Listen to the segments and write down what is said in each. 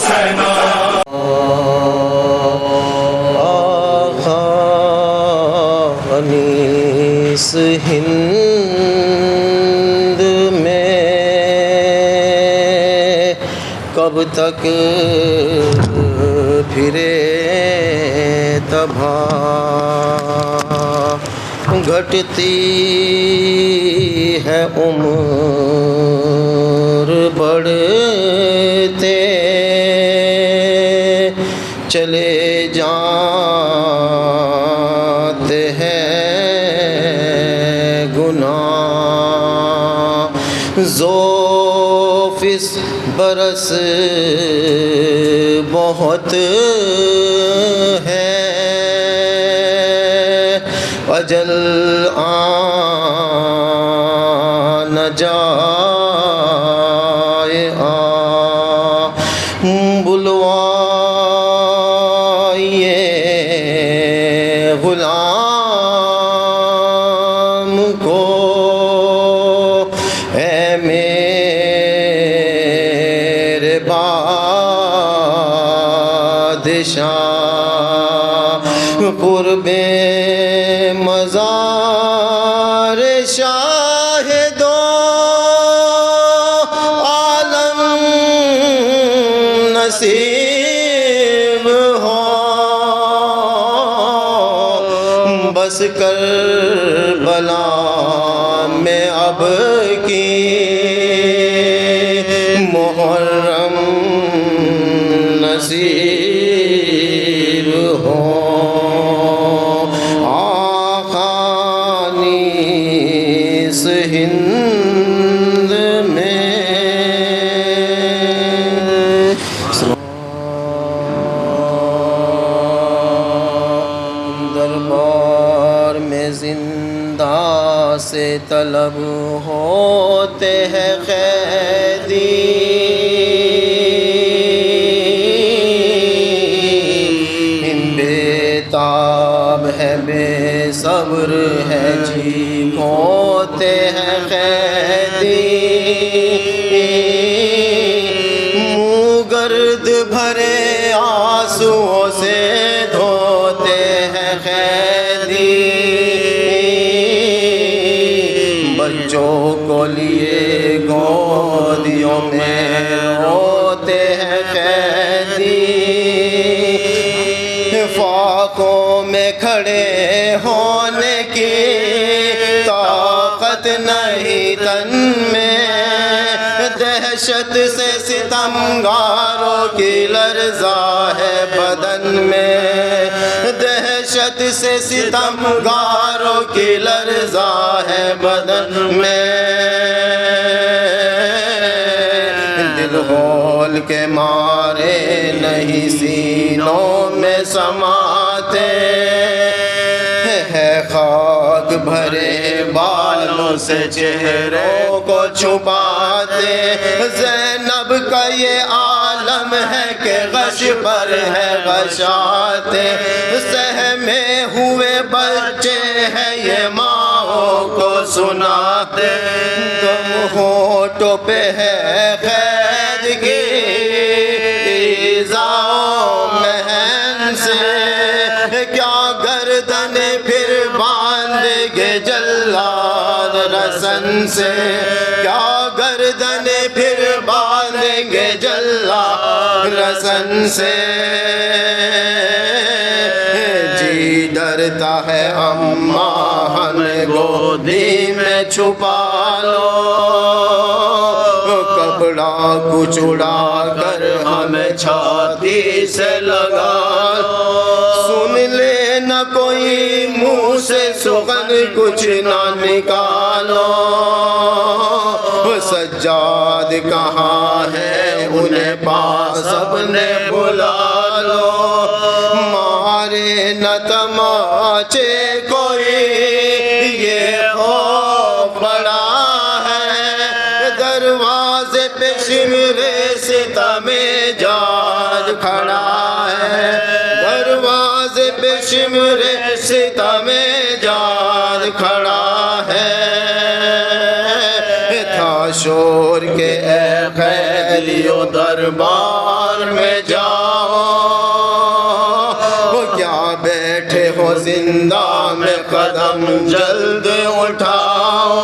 حسینہ انیس ہند میں کب تک پھرے تباہ گھٹتی ہے عمر بڑھتے چلے جاتے ہیں گناہ ذوفس برس بہت ہے اجل آن جائے بلوائیے غلام کو اے میرے بادشاہ قرب مزار شاہد و عالم نصیب ہو بس کربلا میں اب کی محرم نصیب ہو ہند میں دربار میں زندہ سے طلب ہوتے ہیں قیدی بے تاب ہے بے صبر ہے جی ہوتے ہیں قیدی منہ گرد بھرے آنسوؤں سے دھوتے ہیں قیدی بچوں کو لیے گودیوں میں روتے ہیں قیدی فاقوں میں کھڑے ہونے کی طاقت نہیں تن میں دہشت سے ستمگاروں کی لرزہ ہے بدن میں دہشت سے ستمگاروں کی لرزہ ہے بدن میں دل ہول کے مارے نہیں سینوں میں سماتے ہے خاک بھرے بالوں سے چہروں کو چھپاتے زینب کا یہ عالم ہے کہ غش پر ہے غشاتے سہمے ہوئے بچے ہیں یہ ماں کو سناتے تم ہونٹوں پہ ہے قید کی ایذاؤں مہن سے کیا گردن پھر باندھ گے جلاد رسن سے کیا گردن پھر باندھ گے جلاد رسن سے جی ڈرتا ہے اماں ہمیں گودی میں چھپا لو کپڑا کچڑا کر ہمیں چھاتی سے لگا لو سن لے نہ کوئی منہ سے سخن کچھ نہ نکالو سجاد کہاں ہے انہیں پاس اپنے بلا لو مارے نہ تماچے کوئی یہ خوف بڑا ہے دروازے پہ شمر ستم جاد کھڑا ہے دروازے پہ شمر ستم جاد کھڑا ہے تھا شور کے اے قیدیو دربار میں جاؤ، کیا بیٹھے ہو زندہ میں قدم جلد اٹھاؤ،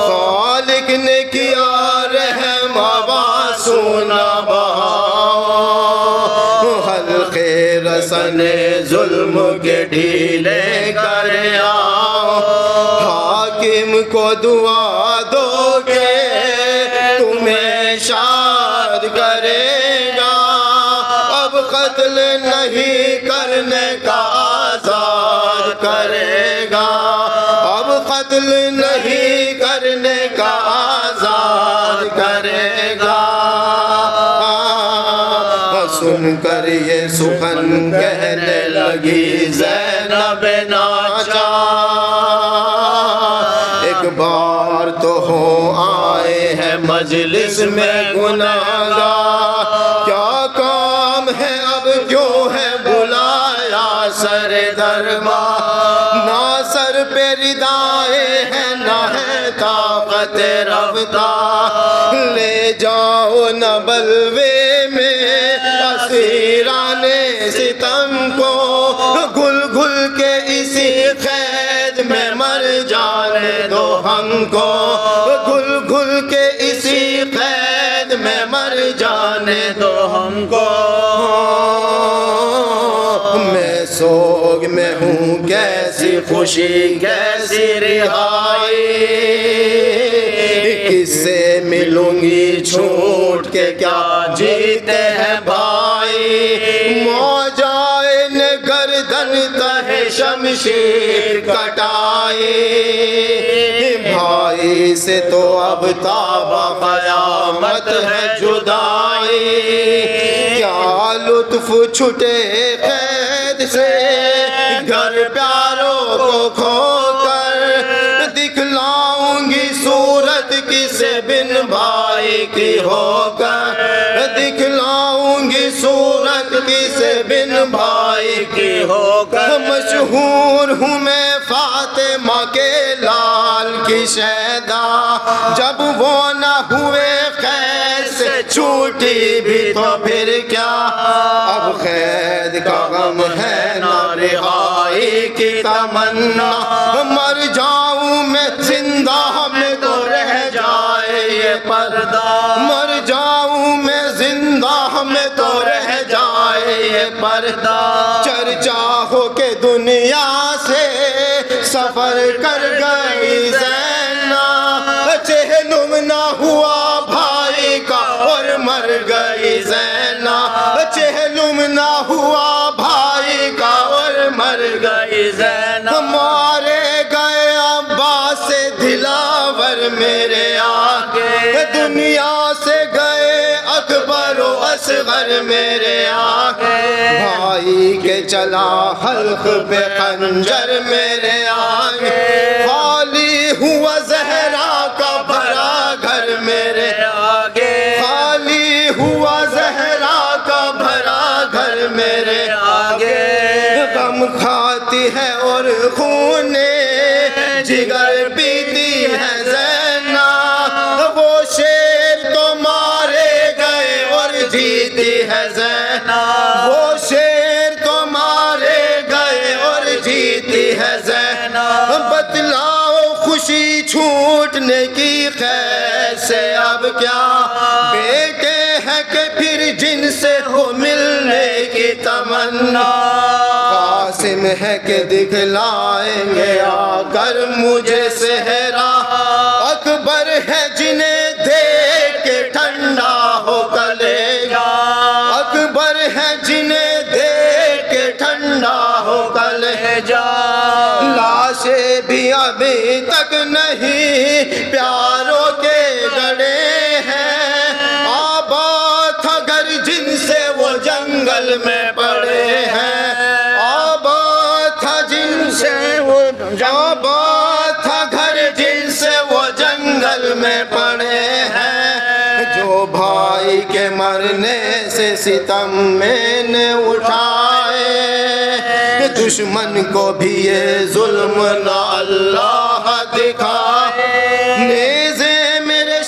خالق نے کیا رحم آسونا بہاؤ، حلقے رسن ظلم کے ڈھیلے کر آؤ، حاکم کو دعا دو گے تمہیں شاد کرے گا، اب قتل نہیں کرنے کا آزاد کرے گا، اب قتل نہیں کرنے کا آزاد کرے گا۔ سن کر یہ سخن کہنے لگی زینب ناچار، ایک بار تو ہو آئے ہیں مجلس میں گناہگار، کیا کام ہے اب کیوں ہے بلایا سر دربار، نہ سر پہ ردائے ہیں نہ ہے طاقت رفتار، لے جاؤ نہ بلوے میں اسیران ستم کو، گل گل کے اسی قید میں مر جانے دو ہم کو، گل گل کے اسی قید میں مر جانے دو ہم کو، میں سوگ میں ہوں کیسی خوشی کیسی رہائی، کس سے ملوں گی چھوٹ کے کیا جیتے ہیں بھائی، موجائے نے گردن تہ شمشیر کٹائی، بھائی سے تو اب تابہ قیامت ہے جدائی، کیا لطف چھٹے قید سے گھر پیاروں کو کھو کر، دکھلاؤں گی صورت کسے بن بھائی کی ہو کر، دکھلاؤں گی صورت کسے بن بھائی کی ہو کر، مشہور ہوں میں فاطمہ کے لال کی شیدا، جب وہ نہ ہوئے قید سے چھوٹی بھی تو پھر کیا، اب قید کا غم ہے نہ رہائی کی تمنا، مر جاؤں میں زندہ میں تو رہ جائے یہ پردہ، مر جاؤں میں زندہ میں تو رہ جائے یہ پردہ، چرچا ہو کے دنیا سے سفر کر گئی زینب، چہلم نہ ہوا بھائی کا اور مر گئی زینب، چہلم نہ ہوا بھائی کا اور مر گئی زینب، مارے گئے عباس سے دلاور میرے آگے، دنیا سے گئے اکبر و اصغر میرے آگے، بھائی کے چلا حلق پہ خنجر میرے آگے، خالی ہوا زہرا کا بھرا گھر میرے آگے، خالی ہوا زہرا کا بھرا گھر میرے آگے، غم کھاتی ہے اور خون جگر پیتی ہے زینب، وہ شیر تو مارے گئے اور جیتی ہے زینب، وہ شیر تو مارے گئے اور جیتی ہے زینب، بتلاؤ خوشی چھوٹنے کی خیر سے اب کیا، بیٹے ہیں کہ پھر جن سے ہو ملنے کی تمنا، قاسم ہے کہ دکھلائیں گے آ کر مجھے صحرا، اکبر ہے جنہیں دیکھ کے ٹھنڈا ہو کلیجا، اکبر ہے جنہیں دیکھ کے ٹھنڈا ہو کلیجا، لاشیں بھی ابھی تک نہیں پیاروں کے گڑے ہیں، آباد تھا گھر جن سے وہ جنگل میں پڑے ہیں، آباد تھا جن سے وہ آباد تھا گھر جن سے وہ جنگل میں پڑے ہیں، جو بھائی کے مرنے سے ستم میں نے اٹھائے، دشمن کو بھی یہ ظلم نہ اللہ دکھائے، نیزے میرے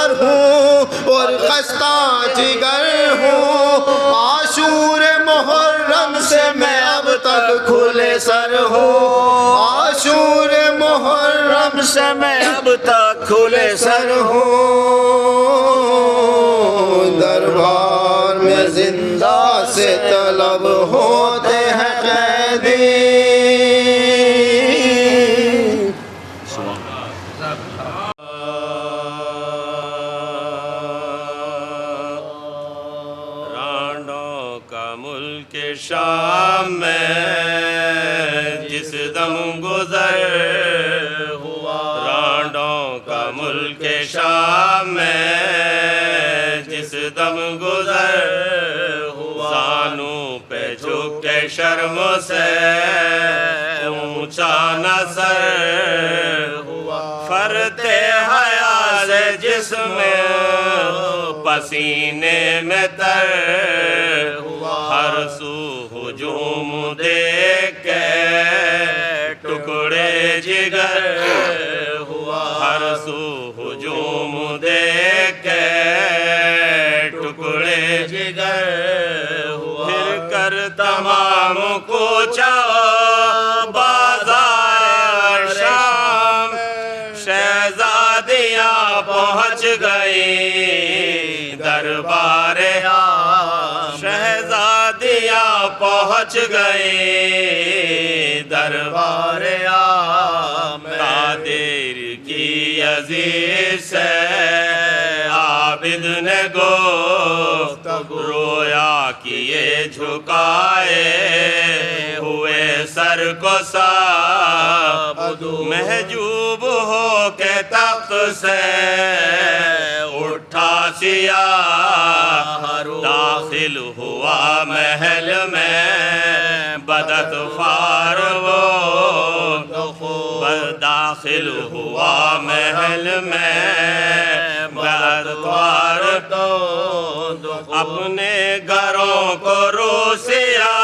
بیمار ہوں اور خستہ جگر ہوں، عاشور محرم سے میں اب تک کھلے سر ہوں، عاشور محرم سے میں اب تک کھلے سر ہوں، دربار میں زندہ سے طلب ہوتے ہیں قیدی۔ رانڈوں کا ملک شام میں جس دم گزر ہوا، رانڈوں کا ملک شام میں جس دم گزر ہوا، زانوں پہ جھک کے شرم سے اونچا نہ سر ہوا، فرتے حیا سے جسم پسینے میں تر ہوا، ہر سو ہجوم دیکھ کے ٹکڑے جگر ہوا، ہر سو ہجوم دیکھ کے ٹکڑے جگر ہوا، پھر کر تمام کوچہ بازار شام، شہزادیاں پہنچ گئی دربار عام، شہزادیاں پہنچ گئی دربار عام، قادر کی عزیز سے عابد نے گفتگو، رویا کیے جھکائے ہوئے سر کو سب، محجوب ہو کے تخت سے اٹھا سیاہ، داخل ہوا محل میں بداطفار وہ، داخل ہوا محل میں بداطفار تو، اپنے گھروں کو روسیا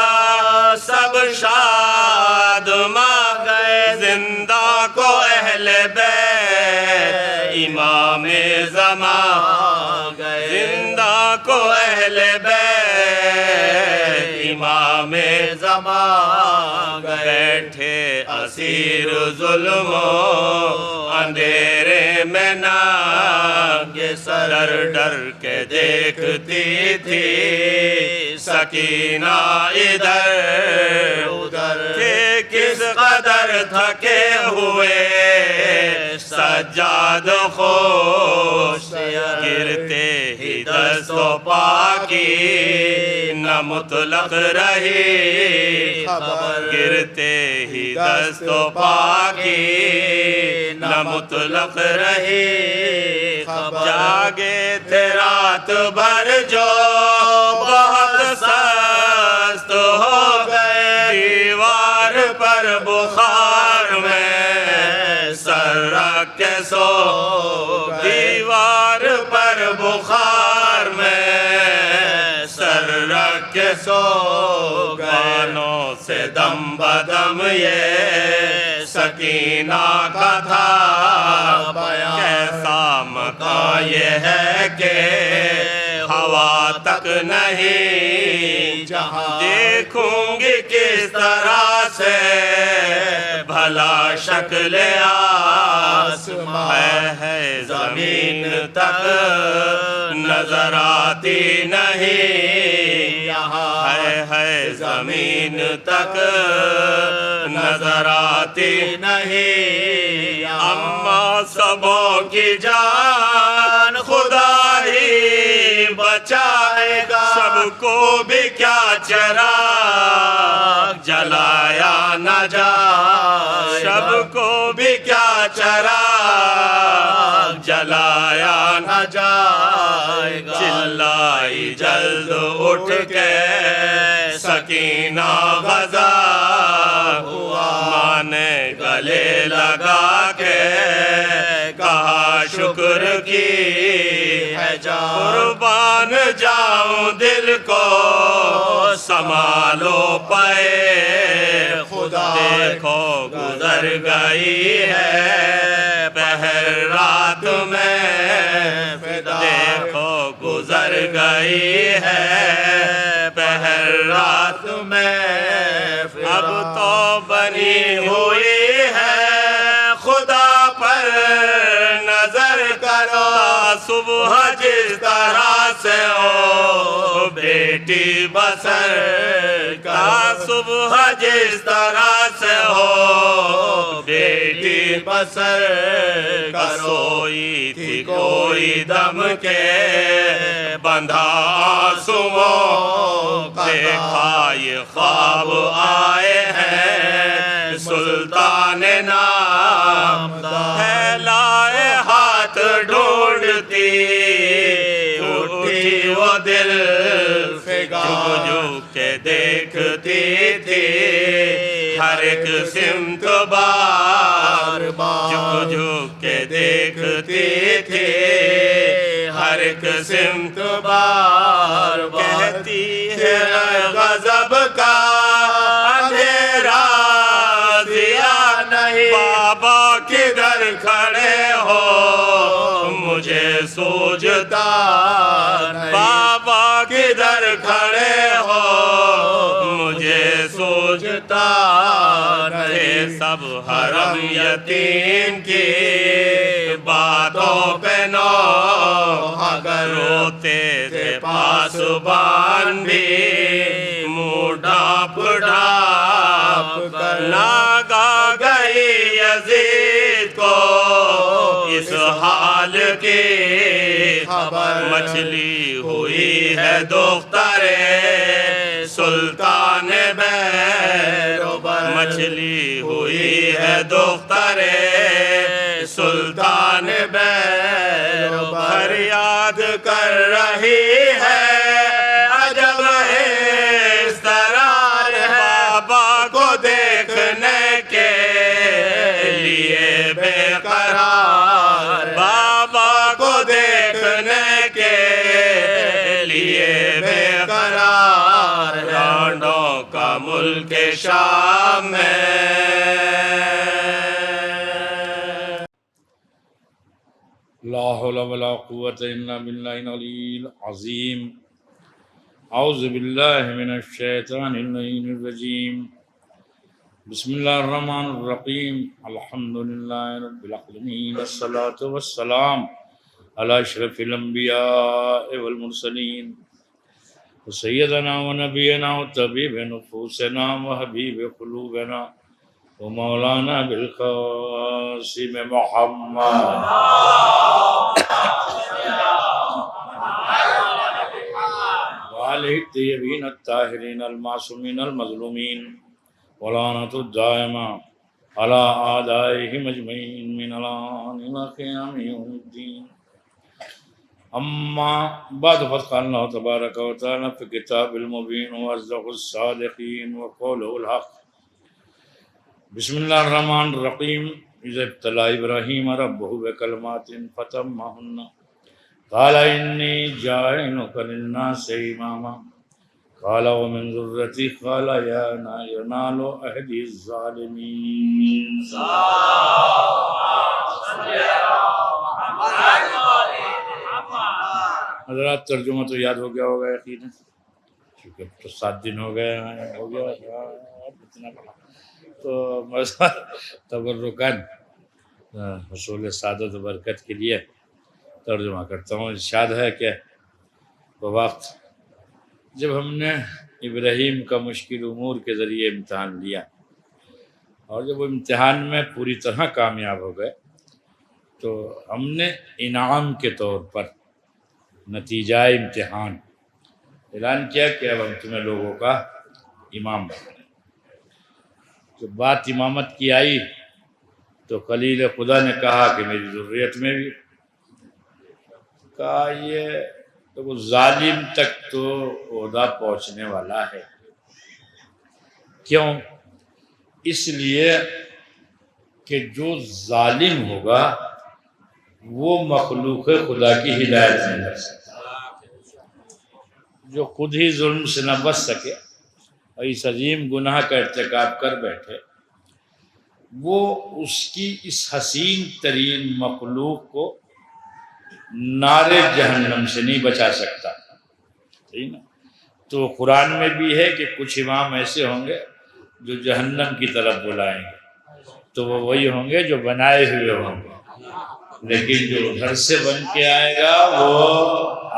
سب شاد ماں گئے، زندہ کو اہل بیت امام زمان گئے، زندہ کو اہل بیت امام زمان گئے، بیٹھے اسیر ظلم و اندھیرے میں ننگے سر، ڈر ڈر کے دیکھتی تھی سکینہ ادھر ادھر، کہ کس قدر تھکے ہوئے سجاد خوش، گرتے ہی دست و پا کی نہ مطلق رہی خبر، گرتے ہی دست و پا کی نہ مطلق رہی خبر، جاگے تھے رات بھر جو بہت سست ہو گئے، دیوار پر بخار میں سر رکھ کے سو، دیوار پر بخار میں سر رکھ کے سو، کانوں سے دم بدم یہ سکینہ کا تھا بیان، کیسا مکان یہ ہے کہ ہوا تک نہیں جہاں، دیکھوں گی کس طرح سے بھلا شکل آسمان، ہے زمین تک نظر آتی نہیں یہاں، ہے زمین تک نظر آتی نہیں، اما سبوں کی جان خدا ہی بچائے گا، سب کو بھی کیا چراغ جلایا نہ جائے، سب کو بھی کیا چراغ جلایا نہ جائے گا، چلائی جلد اٹھ کے سکینہ غزا ہوا، ماں نے گلے لگا کے کہا شکر کی ہے جان، قربان جاؤں دل کو سنبھالو پے خدا، دیکھو گزر گئی ہے پہر رات میں گزر گئی ہے بہر رات میں، اب تو بنی ہوئی ہے خدا پر نظر کرو، صبح جس طرح سے ہو بیٹی بسر کا، صبح جس طرح سے ہو بیٹی بسر کا، سوئی تھی کوئی دم کے بندھا آنسوؤں، دیکھا یہ خواب آئے ہیں سلطان نامدار، پھیلائے ہاتھ ڈھونڈتی اٹھی وہ دل فگار، جھک کے دیکھتی تھی ہر ایک سمت بار بار، جھک کے دیکھتی تھی ہر ایک سمت بار بار، کہتی ہے غضب کا اندھیرا ضیا نہیں، بابا کدھر کھڑے ہو مجھے سوجھتا نہیں، بابا کدھر کھڑے ہو مجھے سوجھتا نہیں، سب حرم یتیم کی باتوں پہ نو اگر روتے تھے پاسبان بھی منہ ڈھانپ ڈھانپ کر، ناگا گئی یزید کو اس حال کی خبر، مچھلی ہوئی ہے دختر سلطان بیروبر، مچھلی ہوئی ہے دختر سلطان بیروبر، فریاد کر رہی ہے عجب اس طرح بابا کو دیکھنے کے لیے بے قرار، بابا کو دیکھنے کے لیے بے قرار، رانڈوں کا ملک شام میں۔ لا حول ولا قوة الا باللہ العلی العظیم۔ اعوذ باللہ من الشیطان اللعین الرجیم۔ بسم اللہ الرحمن الرحیم۔ الحمدللہ رب العالمین، الصلاة والسلام علی اشرف الانبیاء والمرسلین، سیدنا و نبینا و طبیب نفوسنا و حبیب قلوبنا و مولانا بالقاسم محمد وآلہ الطیبین الطاہرین المعصومین المظلومین ولعنۃ الدائمہ علی اعدائہم اجمعین من الآن الی قیام یوم الدین۔ اما بعد فقد قال اللہ تبارک و تعالی فی کتاب المبین واصدق الصادقین وقولہ الحق۔ بسم اللہ الرحمن الرحیم۔ اذ ابتلی ابراہیم ربہ بکلمات فتمہن قال انی جاعلک للناس اماما قال ومن ذريتي قال ينال عهدي الظالمين۔ حضرات ترجمہ تو یاد ہو گیا ہوگا یقیناً، کیونکہ تو 7 دن ہو گئے ہو گیا اتنا بڑا، تو مزہ تبرکاً حصول سعادت و برکت کے لیے ترجمہ کرتا ہوں۔ ارشاد ہے کہ وقت جب ہم نے ابراہیم کا مشکل امور کے ذریعے امتحان لیا اور جب وہ امتحان میں پوری طرح کامیاب ہو گئے تو ہم نے انعام کے طور پر نتیجہ امتحان اعلان کیا کہ اب ہم تمہیں لوگوں کا امام بنائیں۔ جب بات امامت کی آئی تو خلیل خدا نے کہا کہ میری ذریت میں بھی، کہا یہ تو وہ ظالم تک تو عہدہ پہنچنے والا ہے۔ کیوں؟ اس لیے کہ جو ظالم ہوگا وہ مخلوق خدا کی ہدایت نہیں کر سکتا، جو خود ہی ظلم سے نہ بچ سکے اور اس عظیم گناہ کا ارتکاب کر بیٹھے، وہ اس کی اس حسین ترین مخلوق کو نار جہنم سے نہیں بچا سکتا۔ صحیح نا؟ تو قرآن میں بھی ہے کہ کچھ امام ایسے ہوں گے جو جہنم کی طرف بلائیں گے، تو وہ وہی ہوں گے جو بنائے ہوئے ہوں گے، لیکن جو گھر سے بن کے آئے گا وہ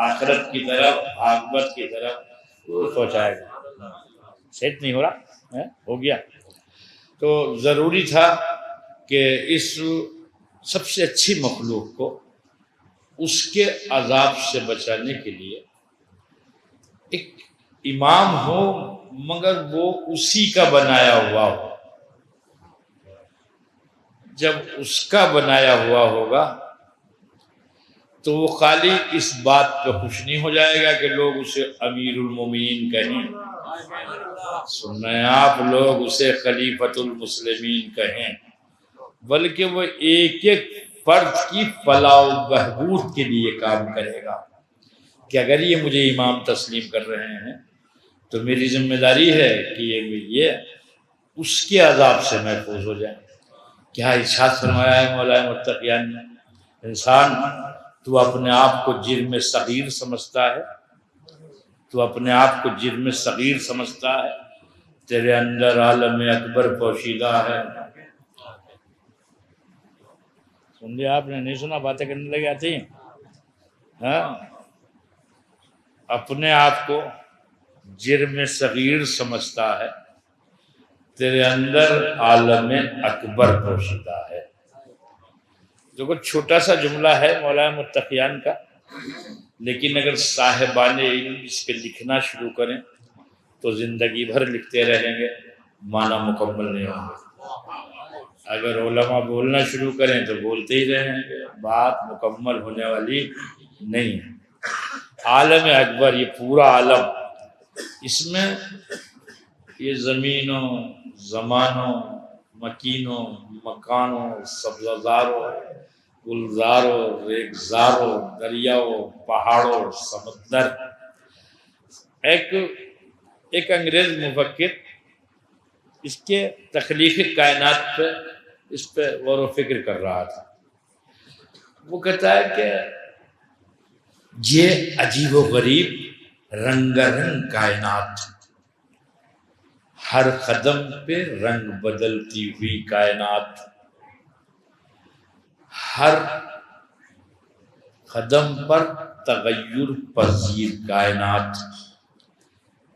آخرت کی طرف، عاقبت کی طرف وہ پہنچائے گا۔ سیٹ نہیں ہو رہا ہو گیا؟ تو ضروری تھا کہ اس سب سے اچھی مخلوق کو اس کے عذاب سے بچانے کے لیے ایک امام ہو، مگر وہ اسی کا بنایا ہوا ہو۔ جب اس کا بنایا ہوا ہوگا تو وہ خالی اس بات پہ خوش نہیں ہو جائے گا کہ لوگ اسے امیر المومنین کہیں، سنیں آپ، لوگ اسے خلیفۃ المسلمین کہیں، بلکہ وہ ایک ایک فرد کی فلاح و بہبود کے لیے کام کرے گا کہ اگر یہ مجھے امام تسلیم کر رہے ہیں تو میری ذمہ داری ہے کہ یہ اس کے عذاب سے محفوظ ہو جائے۔ کیا ارشاد فرمایا ہے مولا متقیان نے، انسان تو اپنے آپ کو جرم صغیر سمجھتا ہے، تو اپنے آپ کو جرم صغیر سمجھتا ہے، تیرے اندر عالم اکبر پوشیدہ ہے۔ سن لیا آپ نے؟ نہیں سنا؟ باتیں کرنے لگے آتی ہیں۔ ہاں، اپنے آپ کو جرم صغیر سمجھتا ہے، تیرے اندر عالم اکبر پوشیدہ ہے۔ دیکھو چھوٹا سا جملہ ہے مولانا متقیان کا، لیکن اگر صاحبان علم اس پہ لکھنا شروع کریں تو زندگی بھر لکھتے رہیں گے، معنی مکمل نہیں ہوں گے۔ اگر علماء بولنا شروع کریں تو بولتے ہی رہیں گے، بات مکمل ہونے والی نہیں ہے۔ عالم اکبر، یہ پورا عالم، اس میں یہ زمینوں، زمانوں، مکینوں، مکانوں، سبززاروں، گلزاروں، ریگزاروں، دریاؤں، پہاڑوں، سمندر۔ ایک انگریز مفکر اس کے تخلیق کائنات پہ، اس پہ غور و فکر کر رہا تھا۔ وہ کہتا ہے کہ یہ عجیب و غریب رنگ رنگ کائنات، ہر قدم پہ رنگ بدلتی ہوئی کائنات، ہر قدم پر تغیر پذیر کائنات،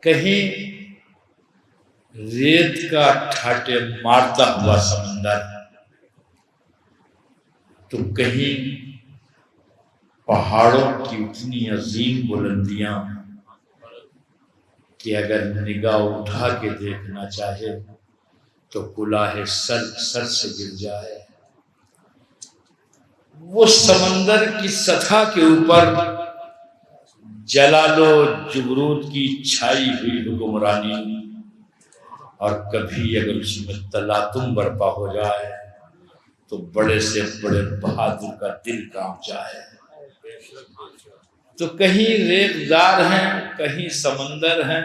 کہیں ریت کا ٹھاٹے مارتا ہوا سمندر، تو کہیں پہاڑوں کی اتنی عظیم بلندیاں کہ اگر نگاہ اٹھا کے دیکھنا چاہے تو کلاه سر سے گر جائے۔ وہ سمندر کی سطح کے اوپر جلال و جبروت کی چھائی ہوئی حکمرانی، اور کبھی اگر اس میں تلاطم برپا ہو جائے تو بڑے سے بڑے بہادر کا دل کانپ جائے۔ تو کہیں ریگزار ہیں، کہیں سمندر ہیں،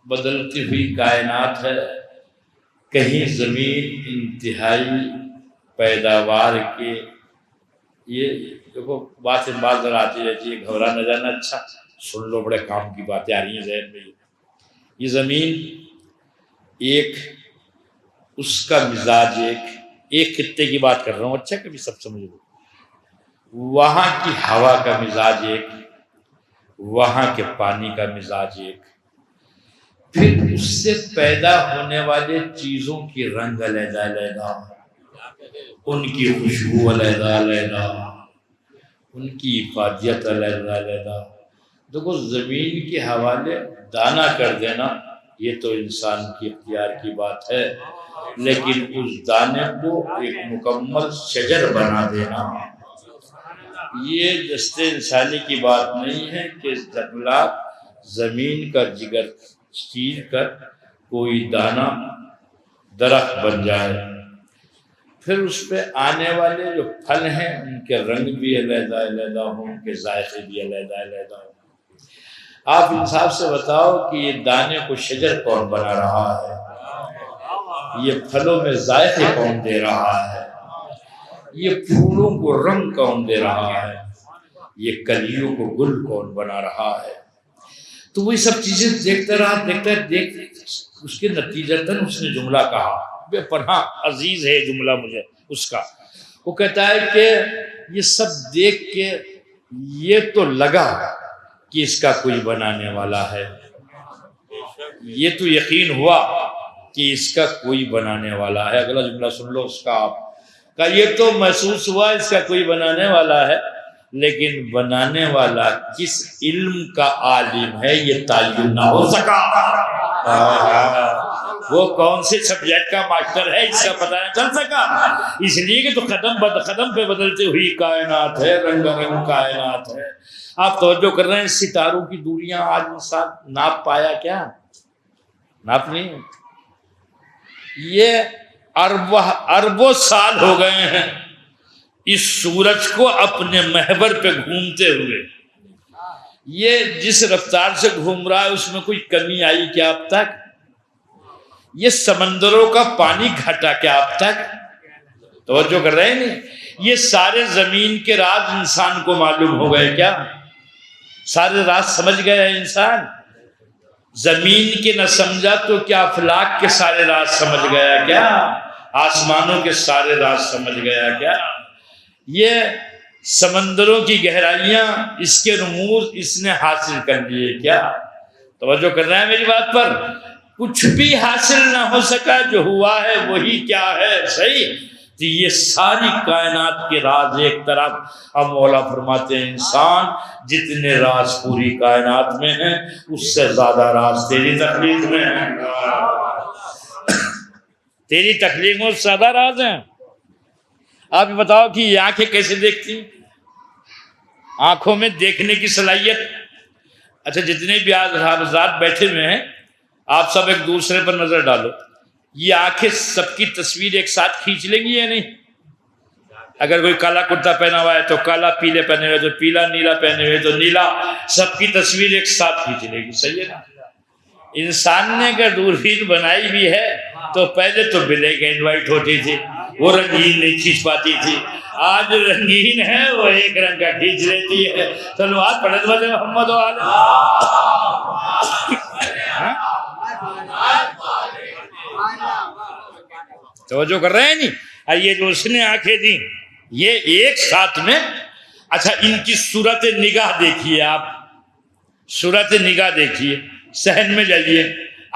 بدلتی ہوئی کائنات ہے، کہیں زمین انتہائی پیداوار کے، یہ دیکھو باتیں بعض ذرا آتی رہتی ہے، گھبرا نہ جانا، اچھا سن لو، بڑے کام کی باتیں آ رہی ہیں ذہن میں۔ یہ زمین ایک، اس کا مزاج ایک خطے کی بات کر رہا ہوں، اچھا کبھی سب سمجھ لو، وہاں کی ہوا کا مزاج ایک، وہاں کے پانی کا مزاج ایک، پھر اس سے پیدا ہونے والے چیزوں کی رنگ علیحدہ علیحدہ، ان کی خوشبو علیحدہ علیحدہ، ان کی افادیت علیحدہ علیحدہ۔ دیکھو زمین کے حوالے دانا کر دینا یہ تو انسان کی اختیار کی بات ہے، لیکن اس دانے کو ایک مکمل شجر بنا دینا یہ دست انسانی کی بات نہیں ہے کہ جنگلا زمین کا جگر چیر کر کوئی دانہ درخت بن جائے۔ پھر اس پہ آنے والے جو پھل ہیں ان کے رنگ بھی علیحدہ علیحدہ ہوں، ان کے ذائقے بھی علیحدہ علیحدہ ہوں۔ آپ انصاف سے بتاؤ کہ یہ دانے کو شجر کون بنا رہا ہے؟ یہ پھلوں میں ذائقے کون دے رہا ہے؟ یہ پھولوں کو رنگ کون دے رہا ہے؟ یہ کلیوں کو گل کون بنا رہا ہے؟ تو وہی سب چیزیں دیکھتا رہا، اس کے نتیجتاً اس نے جملہ کہا، بے پناہ عزیز ہے جملہ مجھے اس کا. وہ کہتا ہے کہ یہ سب دیکھ کے یہ تو لگا کہ اس کا کوئی بنانے والا ہے، یہ تو یقین ہوا کہ اس کا کوئی بنانے والا ہے. اگلا جملہ سن لو اس کا آپ کا. یہ تو محسوس ہوا اس کا کوئی بنانے والا ہے، لیکن بنانے والا کس علم کا عالم ہے یہ تعین نہ ہو سکا. وہ کون سے سبجیکٹ کا ماسٹر ہے اس کا پتہ نہ چل سکا، اس لیے کہ تو قدم بد قدم پہ بدلتے ہوئی کائنات ہے، رنگ رنگ کائنات ہے. آپ توجہ کر رہے ہیں، ستاروں کی دوریاں آج انسان ناپ پایا کیا؟ ناپ نہیں. یہ اربوں سال ہو گئے ہیں اس سورج کو اپنے محور پہ گھومتے ہوئے. یہ جس رفتار سے گھوم رہا ہے اس میں کوئی کمی آئی کیا اب تک؟ یہ سمندروں کا پانی گھٹا کیا اب تک؟ توجہ کر رہے ہیں نہیں؟ یہ سارے زمین کے راز انسان کو معلوم ہو گئے کیا؟ سارے راز سمجھ گیا انسان؟ زمین کے نہ سمجھا تو کیا افلاک کے سارے راز سمجھ گیا کیا؟ آسمانوں کے سارے راز سمجھ گیا کیا؟ یہ سمندروں کی گہرائیاں، اس کے رموز اس نے حاصل کر لیے کیا؟ توجہ کر رہے ہیں میری بات پر؟ کچھ بھی حاصل نہ ہو سکا، جو ہوا ہے وہی کیا ہے. صحیح. تو یہ ساری کائنات کے راز ایک طرف. اب مولا فرماتے ہیں انسان جتنے راز پوری کائنات میں ہیں اس سے زیادہ راز تیری تخلیق میں ہیں. تیری تخلیق میں زیادہ راز ہیں. آپ بتاؤ کہ یہ آنکھیں کیسے دیکھتی ہیں؟ آنکھوں میں دیکھنے کی صلاحیت. اچھا جتنے بھی آج حافظات بیٹھے ہوئے ہیں آپ سب ایک دوسرے پر نظر ڈالو. یہ آنکھیں سب کی تصویر ایک ساتھ کھینچ لیں گی یا نہیں؟ اگر کوئی کالا کرتا پہنا ہوا ہے تو کالا، پیلے پہنے ہوئے تو پیلا، نیلا پہنے ہوئے تو نیلا، سب کی تصویر ایک ساتھ کھینچ لے گی. صحیح ہے نا؟ انسان نے اگر دوربین بنائی بھی ہے تو پہلے تو بلیک اینڈ وائٹ ہوتی تھی، وہ رنگین نہیں کھینچ پاتی تھی. آج رنگین ہے وہ ایک رنگ کا کھینچ لیتی ہے. چلو آج پڑھت بات محمد توجہ کر رہے ہیں نہیں؟ اور یہ جو اس نے آنکھیں دی یہ ایک ساتھ میں. اچھا ان کی صورت نگاہ دیکھیے آپ، صورت نگاہ دیکھیے. صحن میں جائیے،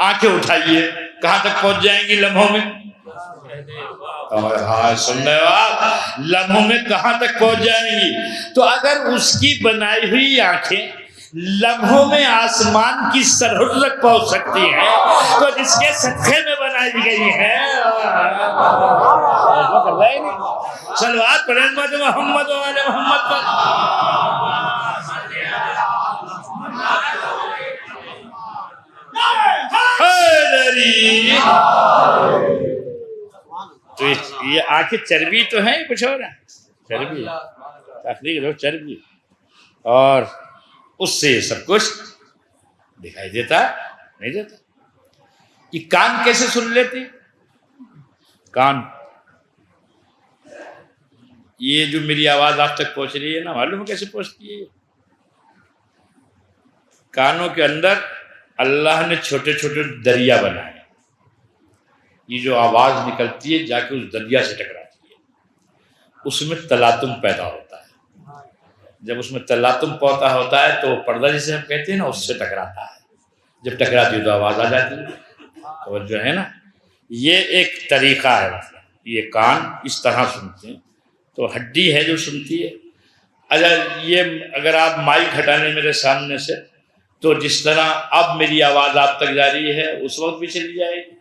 آنکھیں اٹھائیے، کہاں تک پہنچ جائیں گی لمحوں میں؟ ہاں سن رہے ہو آپ؟ لمحوں میں کہاں تک پہنچ جائیں گی؟ تو اگر اس کی بنائی ہوئی آنکھیں لمحوں میں آسمان کی سرحد تک پہنچ سکتی ہیں تو جس کے صدقے میں بنائی گئی ہے. صلوات پڑھیں محمد و آل محمد پر. تو یہ آنکھیں چربی تو ہیں، کچھ اور ہے چربی، تخلیق لوگ چربی، اور اس سے سب کچھ دکھائی دیتا نہیں دیتا. یہ کان کیسے سن لیتے؟ کان، یہ جو میری آواز آپ تک پہنچ رہی ہے نا، معلوم ہے کیسے پہنچتی ہے؟ کانوں کے اندر اللہ نے چھوٹے چھوٹے دریا بنائے. یہ جو آواز نکلتی ہے جا کے اس دریا سے ٹکراتی ہے، اس میں تلاطم پیدا ہوتا ہے. جب اس میں تلاطم پودا ہوتا ہے تو پردہ جسے ہم کہتے ہیں نا، اس سے ٹکراتا ہے. جب ٹکراتی ہے تو آواز آ جاتی ہے. توجہ ہے نا؟ یہ ایک طریقہ ہے. مطلب یہ کان اس طرح سنتے ہیں تو ہڈی ہے جو سنتی ہے. اگر آپ مائک ہٹانے میرے سامنے سے تو جس طرح اب میری آواز آپ تک جا رہی ہے اس وقت بھی چلی جائے گی.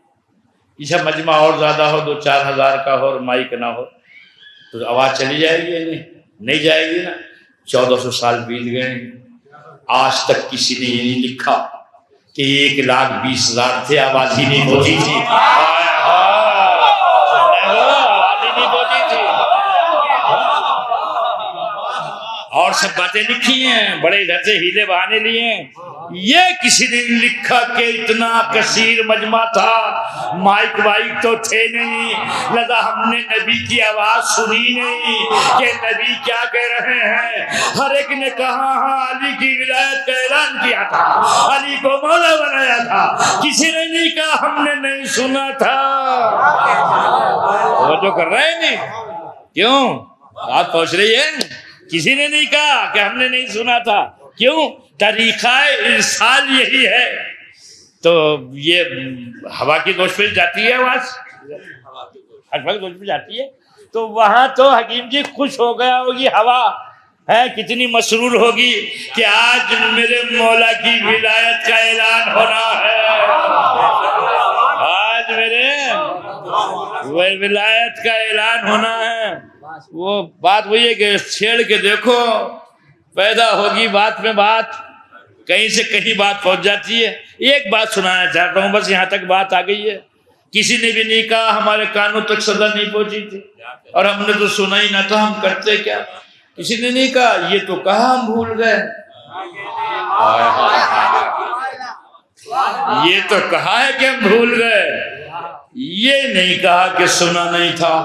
اسے مجمع اور زیادہ ہو، 2-4 ہزار کا ہو اور مائک نہ ہو تو آواز چلی جائے گی یا نہیں جائے گی نا؟ 1400 سال بیت گئے، آج تک کسی نے یہ نہیں لکھا کہ 1,20,000 تھے، آواز ہی نہیں ہوتی تھی. اور اور سب باتیں لکھی ہیں، بڑے ادھر سے ہیلے بہانے لیے ہیں. یہ کسی نے لکھا کہ اتنا کثیر مجمع تھا، مائک وائک تو تھے نہیں، لذا ہم نے نبی کی آواز سنی نہیں کہ نبی کیا کہہ رہے ہیں. ہر ایک نے کہا ہاں علی کی ولایت کا اعلان کیا تھا، علی کو مولا بنایا تھا. کسی نے نہیں کہا ہم نے نہیں سنا تھا. وہ جو کر رہے ہیں نہیں، کیوں بات پہنچ رہی ہے؟ کسی نے نہیں کہا کہ ہم نے نہیں سنا تھا. کیوں؟ طریقہ ارسال یہی ہے. تو یہ ہوا کی گوشت پہ جاتی ہے آواز، ہوا کی گوشت پہ جاتی ہے، تو وہاں تو حکیم جی خوش ہو گیا ہوگی ہوا ہے، کتنی مسرور ہوگی کہ آج میرے مولا کی ولایت کا اعلان ہونا ہے، آج میرے ولایت کا اعلان ہونا ہے. وہ بات وہی ہے کہ چھیڑ کے دیکھو، پیدا ہوگی بات میں بات، کہیں سے کہیں بات پہنچ جاتی ہے. ایک بات سنانا چاہتا ہوں، بس یہاں تک بات آ گئی ہے. کسی نے بھی نہیں کہا ہمارے کانوں تک صدا نہیں پہنچی تھی اور ہم نے تو سنا ہی نہ تھا، ہم کرتے کیا. کسی نے نہیں کہا یہ تو کہا ہم بھول گئے، یہ تو کہا ہے کہ ہم بھول گئے، یہ نہیں کہا کہ سنا نہیں تھا.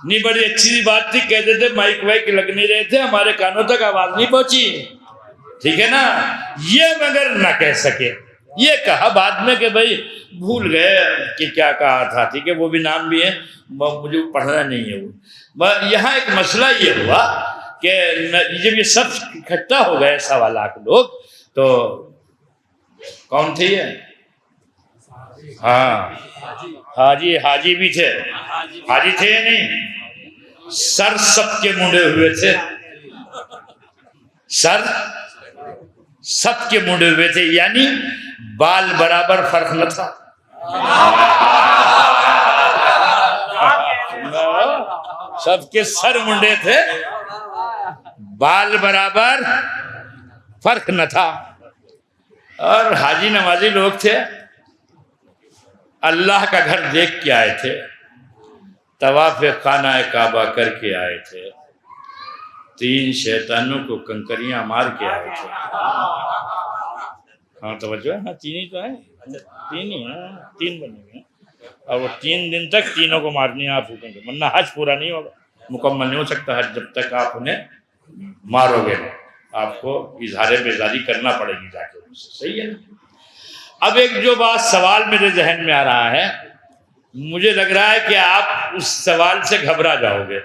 نہیں، بڑی اچھی سی بات تھی، کہتے تھے مائک وائک لگ نہیں رہے تھے، ہمارے کانوں تک آواز نہیں پہنچی. ٹھیک ہے نا، یہ مگر نہ کہہ سکے. یہ کہا بعد میں کہ بھائی بھول گئے کہ کیا کہا تھا. ٹھیک ہے، وہ بھی نام بھی ہے، مجھے پڑھنا نہیں ہے. وہ یہاں ایک مسئلہ یہ ہوا کہ جب یہ سب اکٹھا ہو گئے 1.25 لاکھ لوگ، تو کون تھے یہ؟ ہاں حاجی بھی تھے. حاجی تھے یا نہیں؟ سر سب کے منڈے ہوئے تھے، سر سب کے منڈے ہوئے تھے، یعنی بال برابر فرق نہ تھا. سب کے سر منڈے تھے، بال برابر فرق نہ تھا. اور حاجی نمازی لوگ تھے، اللہ کا گھر دیکھ کے آئے تھے، طواف خانہ کعبہ کر کے آئے تھے، 3 شیطانوں کو کنکریاں مار کے آئے تھے. ہاں توجہ ہے، ہاں 3 ہی تو ہیں، 3 ہی ہیں، 3 بنے ہوئے ہیں. اور وہ 3 دن تک تینوں کو مارنی ہے آپ حکم کے، ورنہ حج پورا نہیں ہوگا، مکمل نہیں ہو سکتا حج جب تک آپ انہیں مارو گے. آپ کو اظہار بیزاری کرنا پڑے گی جا کے. صحیح ہے نا. اب ایک جو بات سوال میرے ذہن میں آ رہا ہے، مجھے لگ رہا ہے کہ آپ اس سوال سے گھبرا جاؤ گے.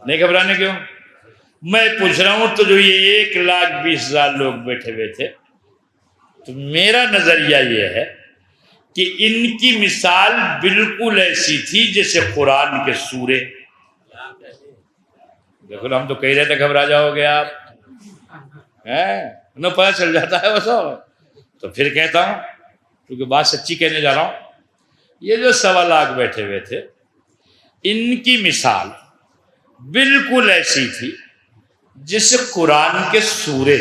نہیں گھبرانے کیوں؟ میں پوچھ رہا ہوں تو جو یہ 1,20,000 لوگ بیٹھے ہوئے تھے، تو میرا نظریہ یہ ہے کہ ان کی مثال بالکل ایسی تھی جیسے قرآن کے سورے. دیکھو ہم تو کہہ رہے تھے گھبرا جاؤ گے آپ، انہیں پتہ چل جاتا ہے وہ سب. تو پھر کہتا ہوں، کیونکہ بات سچی کہنے جا رہا ہوں، یہ جو 1.25 لاکھ بیٹھے ہوئے تھے، ان کی مثال بالکل ایسی تھی جیسے قرآن کے سورے.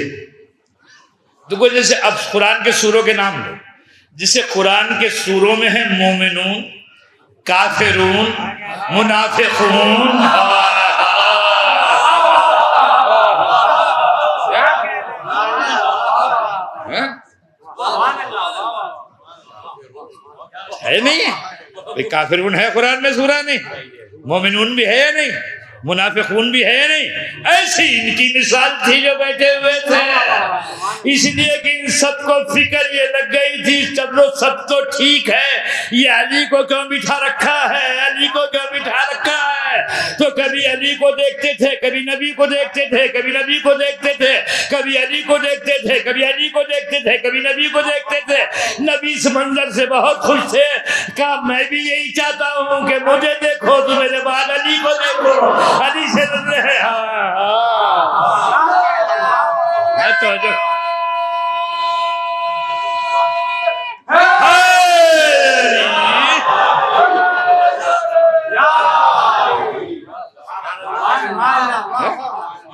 دیکھو جیسے اب قرآن کے سوروں کے نام لو، جیسے قرآن کے سوروں میں ہیں مومنون، کافرون، منافقون. ہے نہیں؟ کافرون ہے قرآن میں سورہ نہیں؟ مومنون بھی ہے یا نہیں؟ منافقون بھی ہے یا نہیں؟ ایسی ان کی مثال تھی جو بیٹھے ہوئے تھے. اس لیے کہ ان سب کو فکر یہ لگ گئی تھی چلو سب تو ٹھیک ہے، یہ علی کو کیوں بٹھا رکھا ہے، علی کو کیوں بٹھا رکھا ہے. تو کبھی علی کو دیکھتے تھے، کبھی نبی کو دیکھتے تھے، کبھی نبی کو دیکھتے تھے، کبھی علی کو دیکھتے تھے، کبھی علی کو دیکھتے تھے، کبھی نبی کو دیکھتے تھے. نبی اس منظر سے بہت خوش تھے، کہا میں بھی یہی چاہتا ہوں کہ مجھے دیکھو تو میرے بعد علی کو دیکھو. علی سے ہے تو جو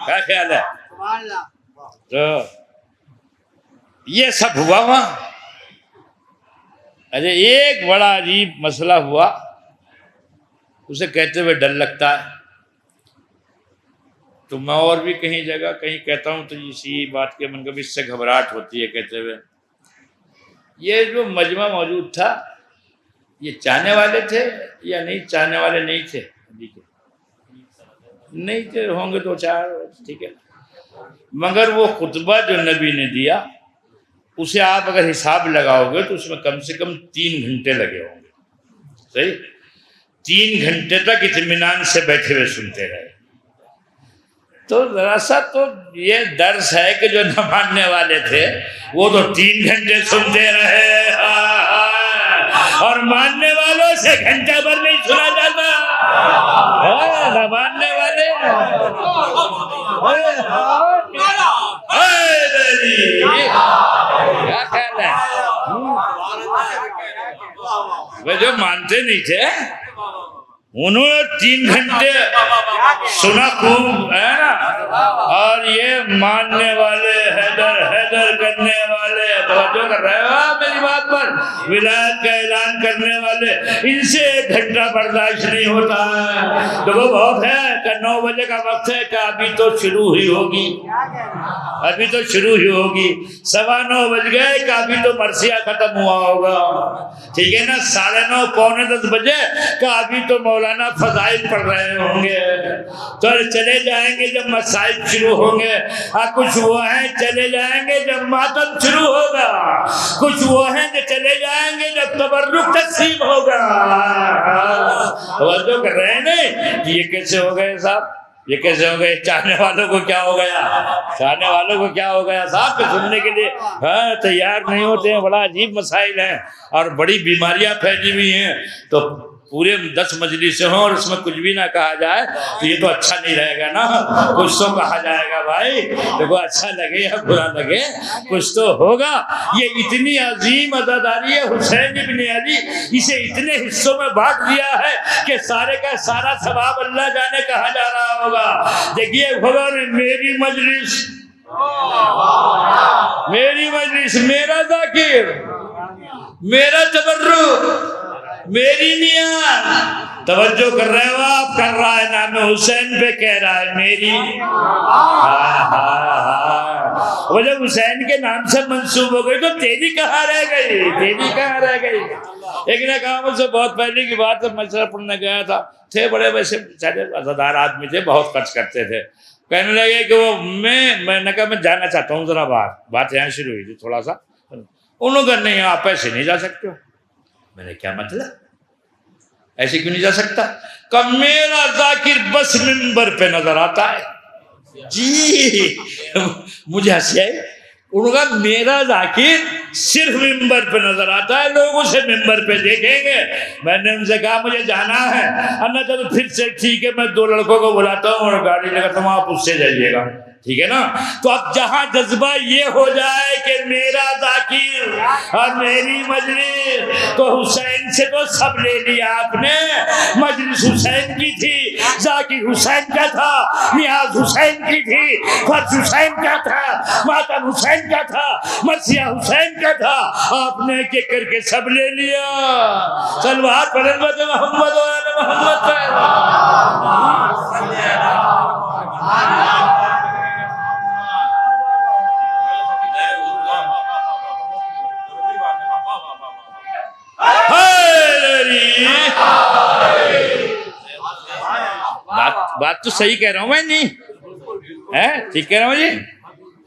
کیا خیال ہے؟ تو یہ سب ہوا وہاں. اچھا ایک بڑا عجیب مسئلہ ہوا، اسے کہتے ہوئے ڈر لگتا ہے. تو میں اور بھی کہیں جگہ کہیں کہتا ہوں تو اسی بات کے من کبھی اس سے گھبراہٹ ہوتی ہے کہتے ہوئے، یہ جو مجمع موجود تھا یہ چاہنے والے تھے یا نہیں چاہنے والے نہیں تھے؟ نہیں تھے، ہوں گے دو چار، ٹھیک ہے، مگر وہ خطبہ جو نبی نے دیا اسے آپ اگر حساب لگاؤ گے تو اس میں کم سے کم 3 گھنٹے لگے ہوں گے، صحیح؟ 3 گھنٹے تک اطمینان سے بیٹھے ہوئے سنتے رہے۔ تو ذرا سا تو یہ درس ہے کہ جو نہ ماننے والے تھے وہ تو 3 گھنٹے سنتے رہے، اور ماننے والوں سے گھنٹہ بھر نہیں سنا جاتا، نہ ماننے والے کیا خیال ہے؟ وہ جو مانتے نہیں تھے انہوں نے 3 گھنٹے سنا خوب ہے نا، اور یہ ماننے والے حیدر حیدر کرنے والے، توجہ کر رہے ہو میری بات پر، ولایت کا اعلان کرنے والے، ان سے 1 گھنٹہ برداشت نہیں ہوتا ہے۔ تو وہ بہت ہے کہ 9 بجے کا وقت ہے کہ ابھی تو شروع ہی ہوگی، ابھی تو شروع ہی ہوگی، 9:15 بج گئے کہ ابھی تو مرثیہ ختم ہوا ہوگا، ٹھیک ہے نا، 9:30 پونے 10 بجے کہ ابھی تو مولانا فضائل پڑھ رہے ہوں گے، تو چلے جائیں گے جب مسائل شروع ہوں گے، کچھ وہ ہیں چلے جائیں گے جب ماتم شروع ہوگا، کچھ وہ ہیں جو چلے جائیں گے جب تبرک تقسیم ہوگا۔ توجہ کر رہے ہیں نہیں؟ یہ کیسے ہو گئے صاحب، یہ کیسے ہو گئے؟ چاہنے والوں کو کیا ہو گیا، چاہنے والوں کو کیا ہو گیا صاحب، کہ سننے کے لیے تیار نہیں ہوتے ہیں۔ بڑا عجیب مسائل ہیں اور بڑی بیماریاں پھیلی ہوئی ہیں، تو پورے 10 مجلسیں ہوں اور اس میں کچھ بھی نہ کہا جائے تو یہ تو اچھا نہیں رہے گا نا، کچھ تو کہا جائے گا بھائی، دیکھو اچھا لگے یا برا لگے کچھ تو ہوگا۔ یہ اتنی عظیم عزاداری ہے حسین ابن علی، اسے اتنے حصوں میں بانٹ دیا ہے کہ سارے کا سارا ثواب اللہ جانے کہا جا رہا ہوگا۔ دیکھیے خبر، میری مجلس، میری مجلس، میرا ذاکر، میرا تبرک، میری نیت، توجہ کر رہے ہو آپ، کر رہا ہے نام حسین پہ، کہہ رہا ہے میری، وہ جب حسین کے نام سے منسوب ہو گئی تو تیری کہاں رہ گئی، تیری کہاں رہ گئی۔ ایک نے کہا مجھ سے، بہت پہلے کی بات ہے، مشورہ پڑھنے گیا تھا، تھے بڑے ویسے بیچارے عزادار آدمی تھے، بہت خرچ کرتے تھے، کہنے لگے کہ وہ میں نے کہا میں جانا چاہتا ہوں ذرا باہر، بات یہاں شروع ہوئی تھی تھوڑا سا، انہوں نے کہا نہیں آپ ایسے نہیں جا سکتے ہو۔ میں نے کیا مطلب، ایسے کیوں نہیں جا سکتا؟ کہ میرا ذاکر بس منبر پہ نظر آتا ہے۔ جی مجھے ہنسی آئی، انہوں نے کہا میرا ذاکر صرف ممبر پہ نظر آتا ہے، لوگ اسے ممبر پہ دیکھیں گے۔ میں نے ان سے کہا مجھے جانا ہے، اللہ تو پھر سے ٹھیک ہے، میں 2 لڑکوں کو بلاتا ہوں اور گاڑی لے کر تم آپ اس سے جائیے گا، ٹھیک ہے نا۔ تو اب جہاں جذبہ یہ ہو جائے کہ میرا ذاکر اور میری مجلس، تو حسین سے تو سب لے لیا آپ نے، مجلس حسین کی تھی، ذاکر حسین کا تھا، نیاز حسین کی تھی، فرض حسین کا تھا، ماتم حسین کا تھا، مرثیہ حسین کا تھا، آپ نے ایک ایک کر کے سب لے لیا۔ صلوات پر امت محمد و آل محمد پر۔ بات تو صحیح کہہ رہا ہوں میں، نہیں ٹھیک کہہ رہا ہوں جی؟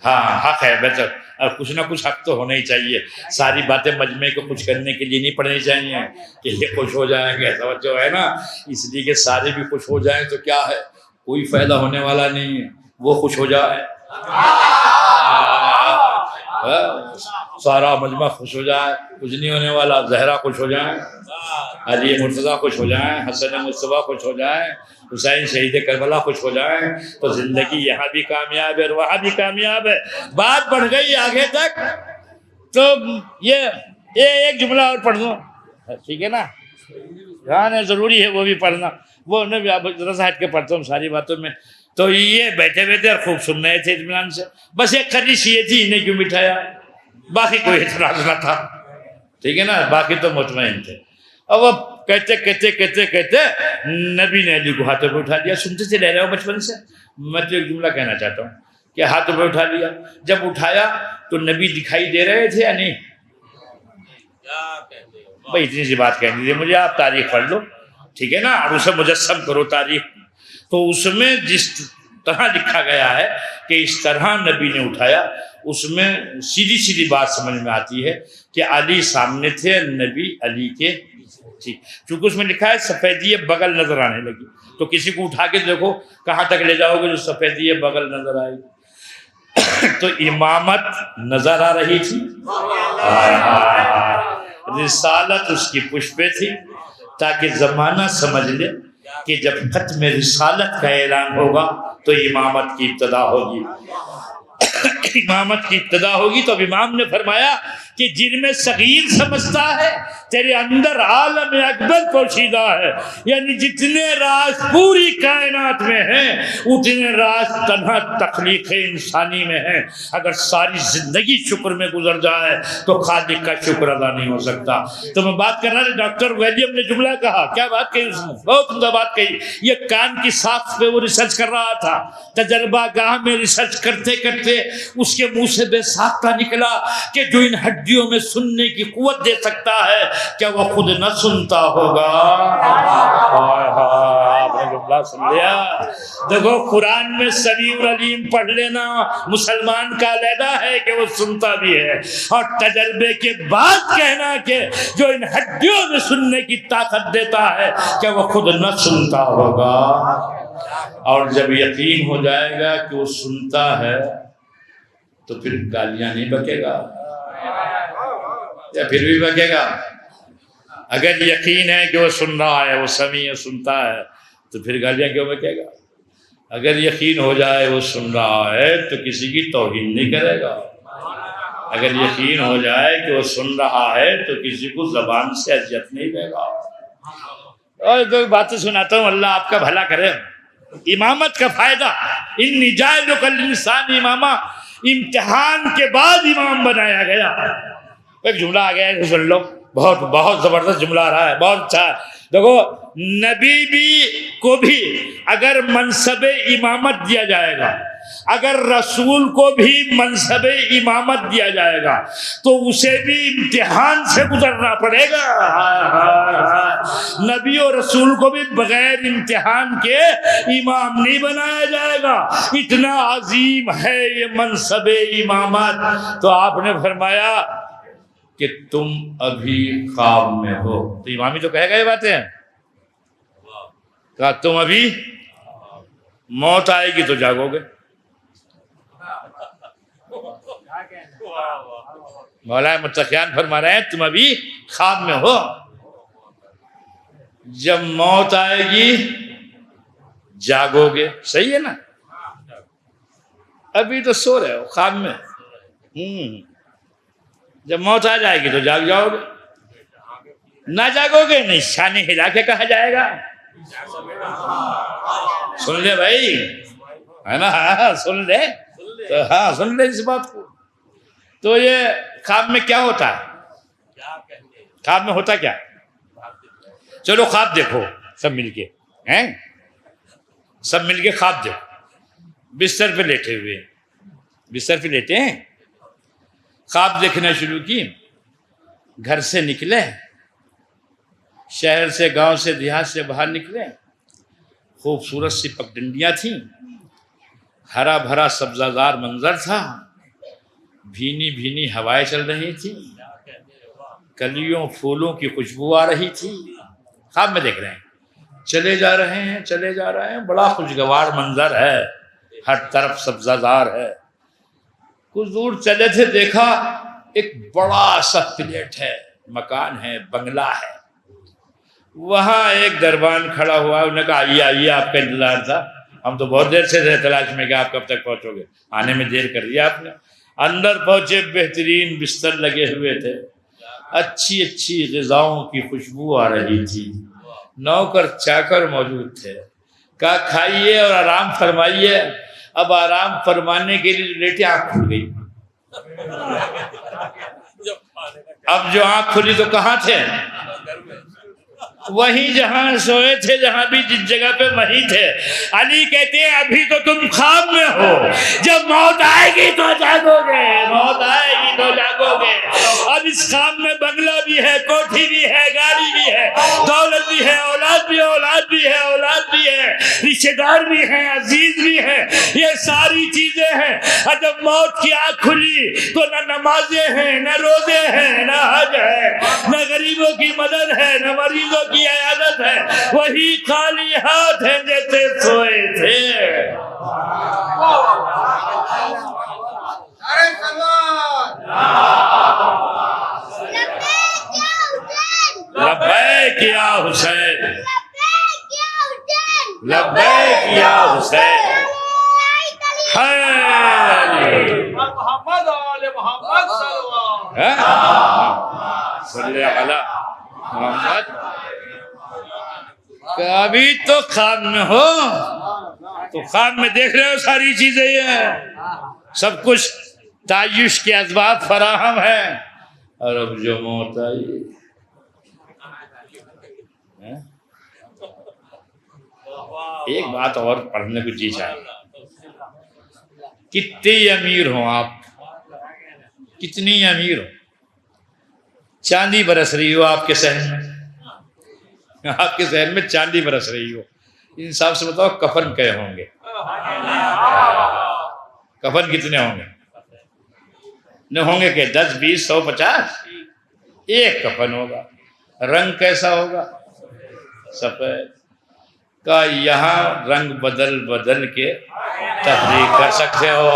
ہاں حق ہے بہتر، اور کچھ نہ کچھ حق تو ہونا ہی چاہیے، ساری باتیں مجمع کو کچھ کرنے کے لیے نہیں پڑھنی چاہیے کہ یہ خوش ہو جائیں گے، توجہ ہے نا، اس لیے کہ سارے بھی خوش ہو جائیں تو کیا ہے، کوئی فائدہ ہونے والا نہیں ہے، وہ خوش ہو جائے، سارا مجمع خوش ہو جائے، کچھ نہیں ہونے والا، زہرا خوش ہو جائیں، علی مرتضیٰ خوش ہو جائیں، حسن مصطفیٰ خوش ہو جائیں، حسین شہید کربلا خوش ہو جائیں، تو زندگی یہاں بھی کامیاب ہے اور وہاں بھی کامیاب ہے۔ بات بڑھ گئی آگے تک، تو یہ ایک جملہ اور پڑھ دوں، ٹھیک ہے نا، ہاں ضروری ہے وہ بھی پڑھنا، وہ میں ذرا ہٹ کے پڑھتا ہوں ساری باتوں میں۔ تو یہ بیٹھے بیٹھے اور خوب سن رہے تھے اطمینان سے، بس ایک خریش یہ تھی انہیں کیوں بٹھایا، باقی کوئی اعتراض نہ تھا، ٹھیک ہے نا، باقی تو مطمئن تھے۔ اب کہتے نبی نے علی کو ہاتھوں پہ اٹھا لیا. سنتے سے لے رہے ہو بچپن سے. میں تو ایک جملہ کہنا چاہتا ہوں کہ ہاتھوں پہ اٹھا لیا. جب اٹھایا تو نبی دکھائی دے رہے تھے یا نہیں؟ بھائی اتنی سی بات کہہ دیجیے مجھے, آپ تاریخ پڑھ لو, ٹھیک ہے نا, اور اسے مجسم کرو تاریخ. تو اس میں جس طرح لکھا گیا ہے کہ اس طرح نبی نے اٹھایا, اس میں سیدھی سیدھی بات سمجھ میں آتی ہے کہ علی سامنے تھے, نبی علی کے تھی. چونکہ اس میں لکھا ہے سفیدی بغل نظر آنے لگی, تو کسی کو اٹھا کے دیکھو کہاں تک لے جاؤ گے جو سفیدی بغل نظر آئے گی. تو امامت نظر آ رہی تھی, رسالت اس کی پشت پہ تھی, تاکہ زمانہ سمجھ لے کہ جب ختم رسالت کا اعلان ہوگا تو امامت کی ابتدا ہوگی. امامت کی ابتدا ہوگی. تو امام نے فرمایا کہ جن میں صغیر سمجھتا ہے تیرے اندر عالم اکبر پوشیدہ ہے, یعنی جتنے راز پوری کائنات میں ہیں اتنے راز تنہا تخلیق انسانی میں ہیں. اگر ساری زندگی شکر میں گزر جائے تو خالق کا شکر ادا نہیں ہو سکتا. تو میں بات کر رہا تھا, ڈاکٹر ویلیم نے جملہ کہا, کیا بات کہی اس نے, بہت عمدہ بات کہی. یہ کان کی ساخت پہ وہ ریسرچ کر رہا تھا, تجربہ گاہ میں ریسرچ کرتے کرتے اس کے منہ سے بے ساختہ نکلا کہ جو ان ہڈیوں میں سننے کی قوت دے سکتا ہے کیا وہ خود نہ سنتا ہوگا؟ آپ نے جملہ سن لیا. دیکھو قرآن میں سمیع العلیم پڑھ لینا مسلمان کا علیحدہ ہے کہ وہ سنتا بھی ہے, اور تجربے کے بعد کہنا کہ جو ان ہڈیوں میں سننے کی طاقت دیتا ہے کیا وہ خود نہ سنتا ہوگا. اور جب یقین ہو جائے گا کہ وہ سنتا ہے تو پھر گالیاں نہیں بکے گا یا پھر بھی بکے گا؟ اگر یقین ہے کہ وہ سن رہا ہے, وہ سمیع سنتا ہے, تو پھر گالیاں کیوں بکے گا؟ اگر یقین ہو جائے وہ سن رہا ہے تو کسی کی توہین نہیں کرے گا. اگر یقین ہو جائے کہ وہ سن رہا ہے تو کسی کو زبان سے اذیت نہیں دے گا. اور دو باتیں سناتا ہوں, اللہ آپ کا بھلا کرے. امامت کا فائدہ, ان جاعلک الانسان اماما, امتحان کے بعد امام بنایا گیا. ایک جملہ آ گیا ہے, سن لو, بہت بہت زبردست جملہ آ رہا ہے, بہت اچھا ہے. دیکھو نبی بھی کو بھی اگر منصب امامت دیا جائے گا, اگر رسول کو بھی منصب امامت دیا جائے گا تو اسے بھی امتحان سے گزرنا پڑے گا. نبی اور رسول کو بھی بغیر امتحان کے امام نہیں بنایا جائے گا. اتنا عظیم ہے یہ منصب امامت. تو آپ نے فرمایا کہ تم ابھی خواب میں ہو, تو امامی تو کہے گا یہ باتیں ہیں, کہا تم ابھی, موت آئے گی تو جاگو گے. مولا متقیان فرما رہے ہیں تم ابھی خواب میں ہو, جب موت آئے گی جاگو گے. صحیح ہے نا, ابھی تو سو رہے ہو خواب میں, جب موت آ جائے گی تو جاگ جاؤ گے. نہ جاگو گے نہیں, شانے ہلا کے کہا جائے گا. سن لے بھائی, ہے نا, سن لے, تو ہاں سن لے اس بات کو. تو یہ خواب میں کیا ہوتا ہے, خواب میں ہوتا کیا؟ چلو خواب دیکھو سب مل کے, ہیں سب مل کے خواب دیکھو. بستر پہ لیٹے ہوئے, بستر پہ لیٹے ہیں, خواب دیکھنا شروع کی. گھر سے نکلے, شہر سے, گاؤں سے, دیہات سے باہر نکلے. خوبصورت سی پگڈنڈیاں تھیں, ہرا بھرا سبزہ زار منظر تھا, بھینی بھینی ہوائیں چل رہی تھی, کلیوں پھولوں کی خوشبو آ رہی تھی. خواب میں دیکھ رہے ہیں, چلے جا رہے ہیں, چلے جا رہے ہیں, بڑا خوشگوار منظر ہے, ہر طرف سبزہ زار ہے. کچھ دور چلے تھے, دیکھا ایک بڑا سا فلیٹ ہے, مکان ہے, بنگلہ ہے. وہاں ایک دربان کھڑا ہوا, انہوں نے کہا آئیے آئیے, آپ کا انتظار تھا, ہم تو بہت دیر سے تھے تلاش میں کہ آپ کب تک پہنچو گے, آنے میں دیر کر دیا آپ نے. اندر پہنچے, بہترین بستر لگے ہوئے تھے, اچھی اچھی غذاؤں کی خوشبو آ رہی تھی, نوکر چاکر موجود تھے. کہا کھائیے اور آرام فرمائیے. اب آرام فرمانے کے لیے لیٹے, آنکھ کھل گئی. اب جو آنکھ کھلی تو کہاں تھے؟ وہیں جہاں سوئے تھے، جہاں بھی جس جگہ پہ وہیں تھے. علی کہتے ہیں ابھی تو تم خواب میں ہو، جب موت آئے گی تو جاگو گے، موت آئے گی تو جاگو گے. اب اس خواب میں بنگلہ بھی ہے، کوٹھی بھی ہے، گاڑی بھی ہے، دولت بھی ہے، اولاد بھی ہے، اولاد بھی ہے، رشتے دار بھی ہیں، عزیز بھی ہیں، یہ ساری چیزیں ہیں. اور جب موت کی آنکھ کھلی تو نہ نمازیں ہیں، نہ روزے ہیں، نہ حج ہے، نہ غریبوں کی مدد ہے، نہ مریضوں کی عیادت ہے. وہی خالی ہاتھ ہیں جیسے سوئے تھے. لبیک یا حسین، لبیک یا حسین. محمد آل محمد صلی علی محمد. ابھی تو خواب میں ہو، تو خواب میں دیکھ رہے ہو ساری چیزیں، یہ سب کچھ تعیش کے اسباب فراہم ہیں. اور اب جو موت آئی، ایک بات اور پڑھنے کو جی چاہیے. کتنے امیر ہوں آپ، کتنی امیر ہو، چاندی برس رہی ہو آپ کے صحن میں، آپ کے ذہن میں چاندی برس رہی ہو، انصاف سے بتاؤ کفن کئے ہوں گے؟ کفن کتنے ہوں گے؟ نہ ہوں گے کہ 10 20 100 50؟ ایک کفن ہوگا. رنگ کیسا ہوگا؟ سفید کا. یہاں رنگ بدل بدل کے تفریح کر سکتے ہو.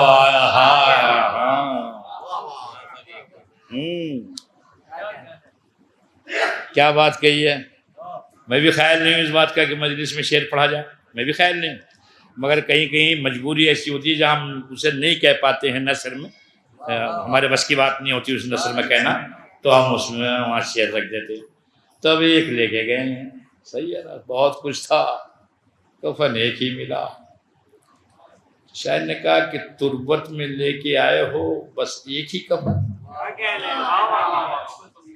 کیا بات کہی ہے. میں بھی خیال نہیں ہوں اس بات کا کہ مجلس میں شعر پڑھا جائے، میں بھی خیال نہیں ہوں، مگر کہیں کہیں مجبوری ایسی ہوتی ہے جہاں ہم اسے نہیں کہہ پاتے ہیں نثر میں، ہمارے بس کی بات نہیں ہوتی اس نثر میں کہنا، تو ہم اس میں وہاں شعر رکھ دیتے. تب ایک لے کے گئے ہیں. صحیح ہے نا، بہت کچھ تھا، کفن ایک ہی ملا. شاعر نے کہا کہ تربت میں لے کے آئے ہو بس ایک ہی کفن،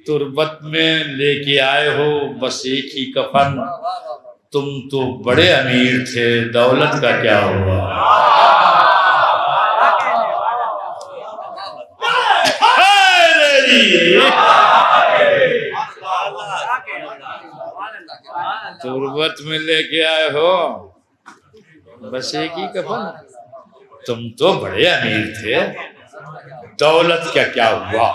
تربت میں لے کے آئے ہو بس ایک ہی کفن. تم تو بڑے امیر تھے، دولت کا کیا ہوا؟ تربت میں لے کے آئے ہو بس ایک ہی کفن، تم تو بڑے امیر تھے، دولت کا کیا ہوا؟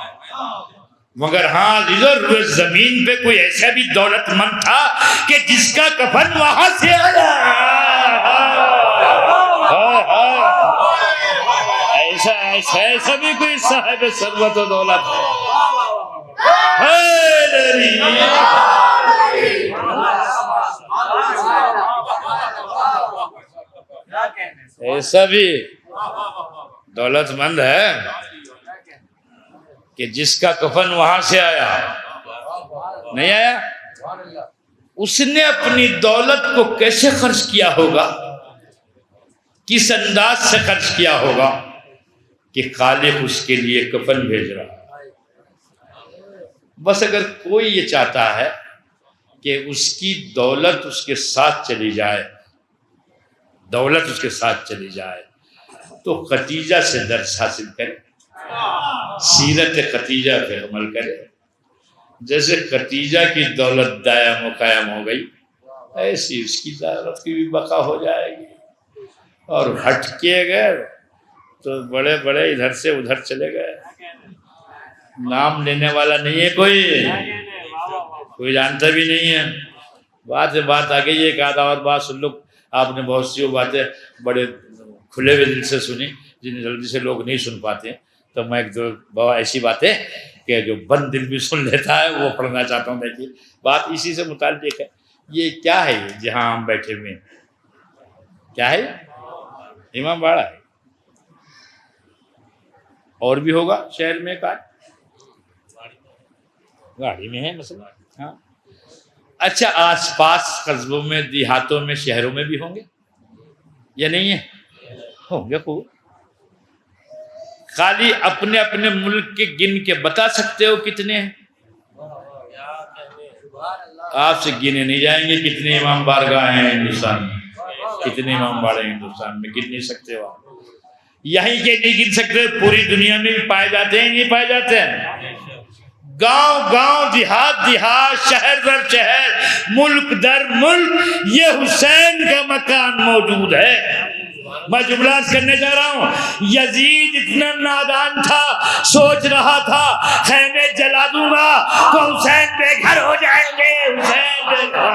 مگر ہاں عزیزو، زمین پہ کوئی ایسا بھی دولت مند تھا کہ جس کا کفن وہاں سے آیا. ایسا بھی کوئی صاحب ثروت و دولت ہے. ایسا بھی دولت مند ہے کہ جس کا کفن وہاں سے آیا. نہیں آیا؟ اس نے اپنی دولت کو کیسے خرچ کیا ہوگا، کس انداز سے خرچ کیا ہوگا کہ خالق اس کے لیے کفن بھیج رہا. بس اگر کوئی یہ چاہتا ہے کہ اس کی دولت اس کے ساتھ چلی جائے، دولت اس کے ساتھ چلی جائے، تو خدیجہ سے درس حاصل کرے، سیرت خدیجہ پہ عمل کرے. جیسے خدیجہ کی دولت دائم و قائم ہو گئی، ایسی اس کی دولت کی بھی بقا ہو جائے گی. اور ہٹ کے گئے تو بڑے بڑے ادھر سے ادھر چلے گئے. نام لینے والا نہیں ہے، کوئی جانتا بھی نہیں ہے. بات آ گئی. ایک آدھا اور بات سن لو. آپ نے بہت سی وہ باتیں بڑے کھلے ہوئے دل سے سنی جنہیں جلدی سے لوگ نہیں سن پاتے. تو میں ایک دو ایسی باتیں کہ جو بند دل بھی سن لیتا ہے وہ پڑھنا چاہتا ہوں. دیکھیے بات اسی سے متعلق ہے. یہ کیا ہے، یہ جہاں ہم بیٹھے ہوئے ہیں کیا ہے؟ امام باڑہ ہے. اور بھی ہوگا شہر میں کا گاڑی میں ہے مثلا. ہاں اچھا، آس پاس قصبوں میں، دیہاتوں میں، شہروں میں بھی ہوں گے یا نہیں ہے؟ ہوں گے. خوب. خالی اپنے اپنے ملک کے گن کے بتا سکتے ہو کتنے ہیں؟ آپ سے گنے نہیں جائیں گے کتنے امام بارگاہ ہیں ہندوستان میں، کتنے امام باڑے ہیں ہندوستان میں، گن نہیں سکتے ہو آپ۔ یہیں کے نہیں گن سکتے، پوری دنیا میں بھی پائے جاتے ہیں، نہیں پائے جاتے ہیں۔ گاؤں گاؤں، دیہات دیہات، شہر در شہر، ملک در ملک یہ حسین کا مکان موجود ہے۔ میں جملہ کرنے جا رہا ہوں، یزید اتنا نادان تھا، سوچ رہا تھا خیمے جلا دوں گا تو حسین بے گھر ہو جائیں گے، حسین بے گھر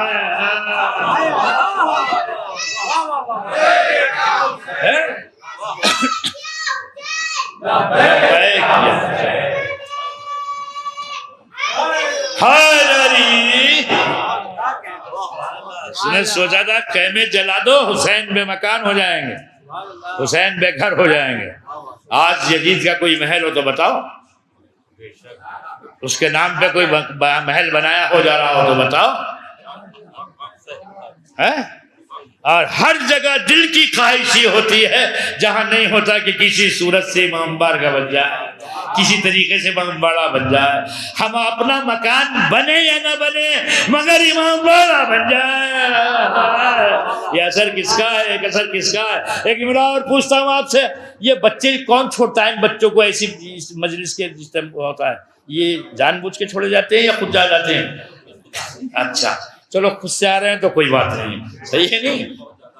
اس نے سوچا تھا خیمے جلا دو حسین بے مکان ہو جائیں گے، حسین بے گھر ہو جائیں گے۔ آج یزید کا کوئی محل ہو تو بتاؤ، اس کے نام پہ کوئی محل بنایا ہو جا رہا ہو تو بتاؤ، اور ہر جگہ دل کی خواہش یہ ہوتی ہے جہاں نہیں ہوتا کہ کسی صورت سے امام بارگاہ بن جائے، کسی طریقے سے بڑا بن جائے۔ ہم اپنا مکان بنے یا نہ بنے مگر امام بارگاہ بن جائے۔ یہ اثر کس کا ہے، ایک اثر کس کا ہے؟ ایک امرا اور پوچھتا ہوں آپ سے، یہ بچے کون چھوڑتا ہے ان بچوں کو ایسی مجلس کے ہوتا ہے؟ یہ جان بوجھ کے چھوڑے جاتے ہیں یا خود جا جاتے ہیں؟ اچھا چلو خود سے آ رہے ہیں تو کوئی بات نہیں، صحیح ہے نہیں؟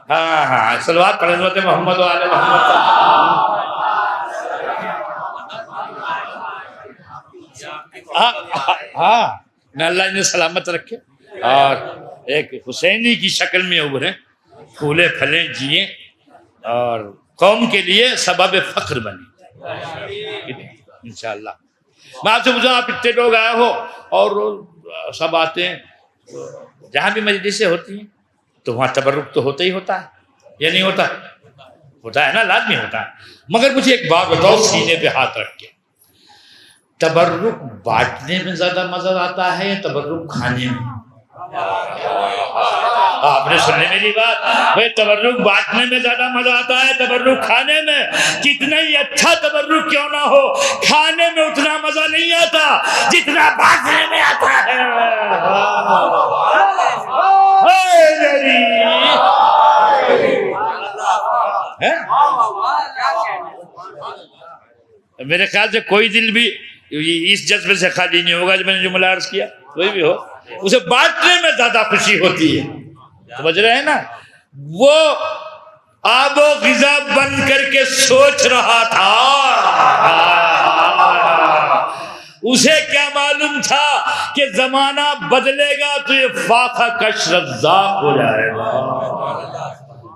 ہاں ہاں، صلوات پڑھ حضرت محمد و آل محمد۔ ہاں نہ اللہ انہیں سلامت رکھے اور ایک حسینی کی شکل میں ابھریں، پھولے پھلیں جئیں اور قوم کے لیے سبب فخر بنیں انشاءاللہ۔ میں آپ سے پوچھا، آپ اتنے لوگ آئے ہو اور سب آتے ہیں، جہاں بھی مجلسیں ہوتی ہیں تو وہاں تبرک تو ہوتا ہی ہوتا ہے یا نہیں ہوتا؟ ہوتا ہے نا، لازمی ہوتا ہے۔ مگر مجھے ایک بات بتاؤ سینے پہ ہاتھ رکھ کے، تبرک بانٹنے میں زیادہ مزہ آتا ہے یا تبرک کھانے میں؟ آپ نے سننے میری بات، بھائی تبرک بانٹنے میں زیادہ مزہ آتا ہے تبرک کھانے میں؟ کتنا ہی اچھا تبرک کیوں نہ ہو، کھانے میں اتنا مزہ نہیں آتا جتنا بانٹنے میں آتا ہے۔ میرے خیال سے کوئی دل بھی اس جذبے سے خالی نہیں ہوگا جو میں نے جملہ عرض کیا، کوئی بھی ہو، اسے بانٹنے میں زیادہ خوشی ہوتی ہے۔ سمجھ رہے ہیں نا؟ وہ آب و غذا بن کر کے سوچ رہا تھا، اسے کیا معلوم تھا کہ زمانہ بدلے گا تو یہ فاقہ کش رزاق ہو جائے گا۔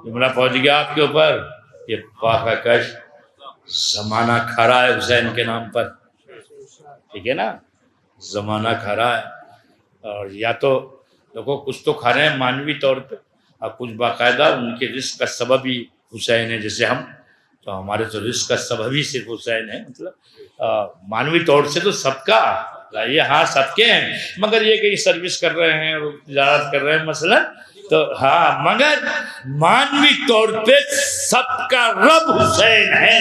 جملہ پہنچ گیا آپ کے اوپر، یہ فاقہ کش زمانہ کھڑا ہے حسین کے نام پر، ٹھیک ہے نا؟ زمانہ کھڑا ہے، اور یا تو دیکھو کچھ تو کھا رہے ہیں مانوی طور پہ، اور کچھ باقاعدہ ان کے رزق کا سبب ہی حسین ہے، جیسے ہم تو ہمارے تو رزق کا سبب ہی صرف حسین ہے، مطلب مانوی طور سے تو سب کا یہ، ہاں سب کے ہیں، مگر یہ کہ سروس کر رہے ہیں، تجارت کر رہے ہیں مثلا، تو ہاں مگر مانوی طور پہ سب کا رب حسین ہے۔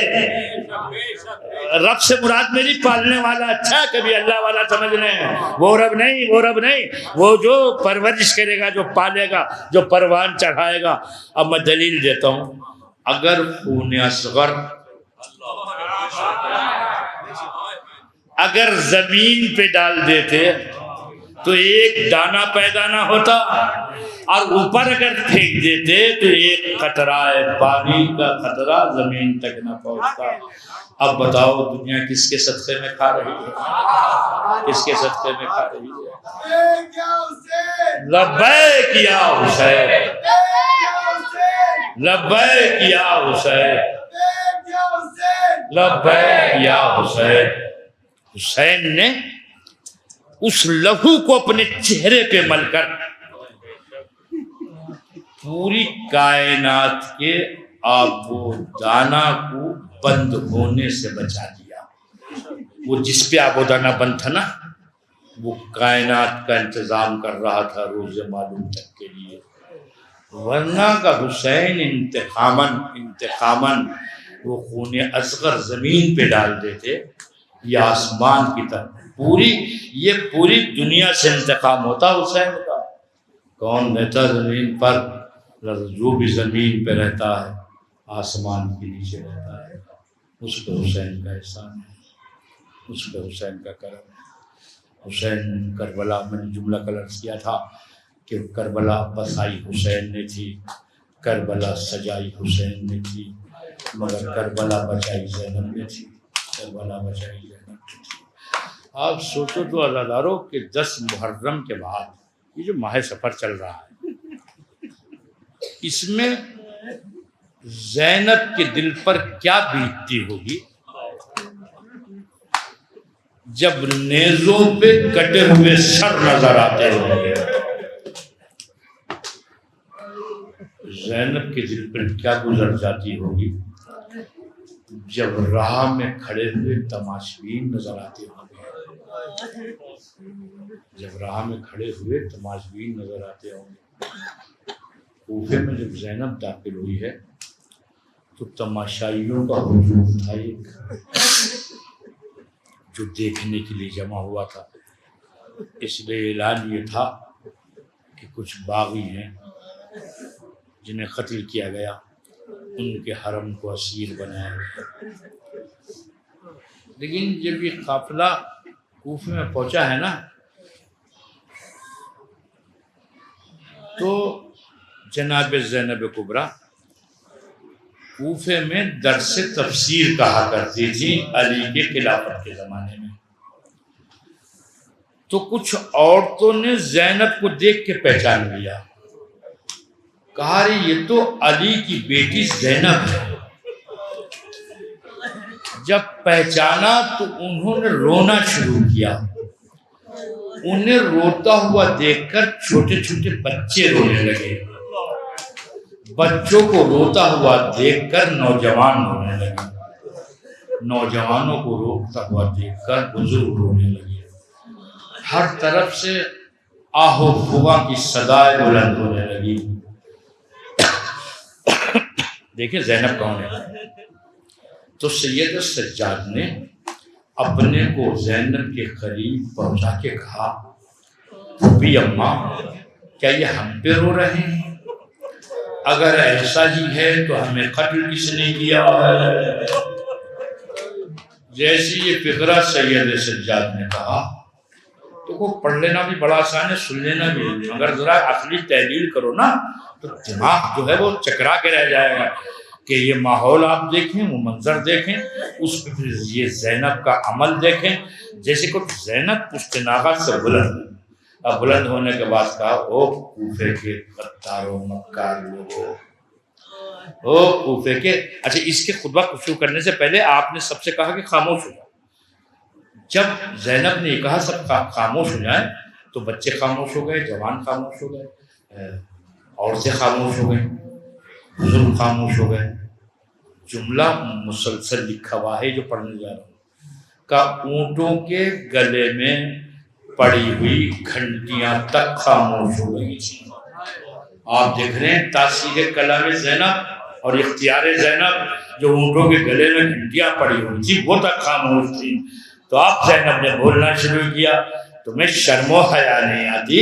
رب سے مراد میری پالنے والا، اچھا کبھی اللہ والا سمجھ لیں، وہ رب نہیں، وہ رب نہیں، وہ جو پرورش کرے گا، جو پالے گا، جو پروان چڑھائے گا۔ اب میں دلیل دیتا ہوں، اگر خون اصغر اگر زمین پہ ڈال دیتے تو ایک دانہ پیدا نہ ہوتا، اور اوپر اگر پھینک دیتے تو ایک قطرہ پانی کا قطرہ زمین تک نہ پہنچتا۔ اب بتاؤ دنیا کس کے صدقے میں کھا رہی ہے؟ کس کے صدقے میں کھا رہی ہے؟ لبیک یا حسین، لبیک یا حسین، لبیک یا حسین۔ حسین نے اس لہو کو اپنے چہرے پہ مل کر پوری کائنات کے آب و دانہ کو بند ہونے سے بچا دیا۔ وہ جس پہ آب و دانہ بند تھا نا، وہ کائنات کا انتظام کر رہا تھا روز معلوم تک کے لیے، ورنہ کا حسین انتقاماً وہ خون اصغر زمین پہ ڈال دیتے یا آسمان کی طرف، پوری دنیا سے انتقام ہوتا حسین کا۔ کون رہتا زمین پر؟ جو بھی زمین پہ رہتا ہے آسمان کے نیچے رہتا ہے، اس پہ حسین کا احسان ہے، اس پہ حسین کا کرم ہے۔ حسین کربلا میں نے جملہ کلرز کیا تھا کہ کربلا بسائی حسین نے تھی، کربلا سجائی حسین نے تھی، مگر کربلا بچائی زینب نے تھی، کربلا بچائی زینب نے تھی۔ آپ سوچو تو عزادارو کہ 10 محرم کے بعد یہ جو ماہ سفر چل رہا ہے، اس میں زینب کے دل پر کیا بیتتی ہوگی جب نیزوں پہ کٹے ہوئے سر نظر آتے ہوں گے؟ زینب کے دل پر کیا گزر جاتی ہوگی جب راہ میں کھڑے ہوئے تماشبین نظر آتے ہوں گے؟ جب راہ میں کھڑے ہوئے تماشبین نظر آتے ہوں گے۔ کوفے میں جب زینب داخل ہوئی ہے تو تماشائیوں کا ہجوم تھا ایک، جو دیکھنے کے لیے جمع ہوا تھا۔ اس لیے اعلان یہ تھا کہ کچھ باغی ہیں جنہیں قتل کیا گیا، ان کے حرم کو اسیر بنایا گیا۔ لیکن جب یہ قافلہ کوفے میں پہنچا ہے نا، تو جناب زینب کبریٰ کوفے میں درس تفسیر کہا کرتی تھی علی کے خلافت کے زمانے میں۔ تو کچھ عورتوں نے زینب کو دیکھ کے پہچان لیا، کہا رہی یہ تو علی کی بیٹی زینب ہے۔ جب پہچانا تو انہوں نے رونا شروع کیا۔ انہیں روتا ہوا دیکھ کر چھوٹے چھوٹے بچے رونے لگے، بچوں کو روتا ہوا دیکھ کر نوجوان رونے لگے، نوجوانوں کو روتا ہوا دیکھ کر بزرگ رونے لگے۔ ہر طرف سے آہ و فغاں کی صدائیں بلند ہونے لگی۔ دیکھیں زینب کون ہے؟ تو سید سجاد نے اپنے کو زینب کے قریب پہنچا کے کہا، پھوپھی اماں کیا یہ ہم پہ رو رہے ہیں؟ اگر ایسا ہی ہے تو ہمیں قتل کس نے کیا ہے؟ جیسی یہ فقرہ سید سجاد نے کہا تو کو پڑھ لینا بھی بڑا آسان ہے، سن لینا بھی، اگر ذرا اصلی تحلیل کرو نا تو دماغ جو ہے وہ چکرا کے رہ جائے گا کہ یہ ماحول آپ دیکھیں، وہ منظر دیکھیں، اس پہ پھر یہ زینب کا عمل دیکھیں۔ جیسے کہ زینب پشت ناغہ سے بلند، اب بلند ہونے کے بعد کہا او کوفے کے غداروں مکار لوگوں، او کوفے کے۔ اچھا اس کے خطبہ کو شروع کرنے سے پہلے آپ نے سب سے کہا کہ خاموش ہو جاؤ۔ جب زینب نے یہ کہا سب خاموش ہو جائیں تو بچے خاموش ہو گئے، جوان خاموش ہو گئے، عورتیں خاموش ہو گئیں، بزرگ خاموش ہو گئے۔ جملہ مسلسل لکھا ہوا ہے جو پڑھنے جا رہا ہوں، کا اونٹوں کے گلے میں پڑی ہوئی گھنٹیاں تک خاموش ہو گئی تھی۔ آپ دیکھ رہے ہیں تاثیر کلام زینب اور اختیار زینب، جو اونٹوں کے گلے میں گھنٹیاں پڑی ہوئی تھی وہ تک خاموش تھی۔ تو آپ زینب نے بولنا شروع کیا، تمہیں شرم و حیا نہیں آتی؟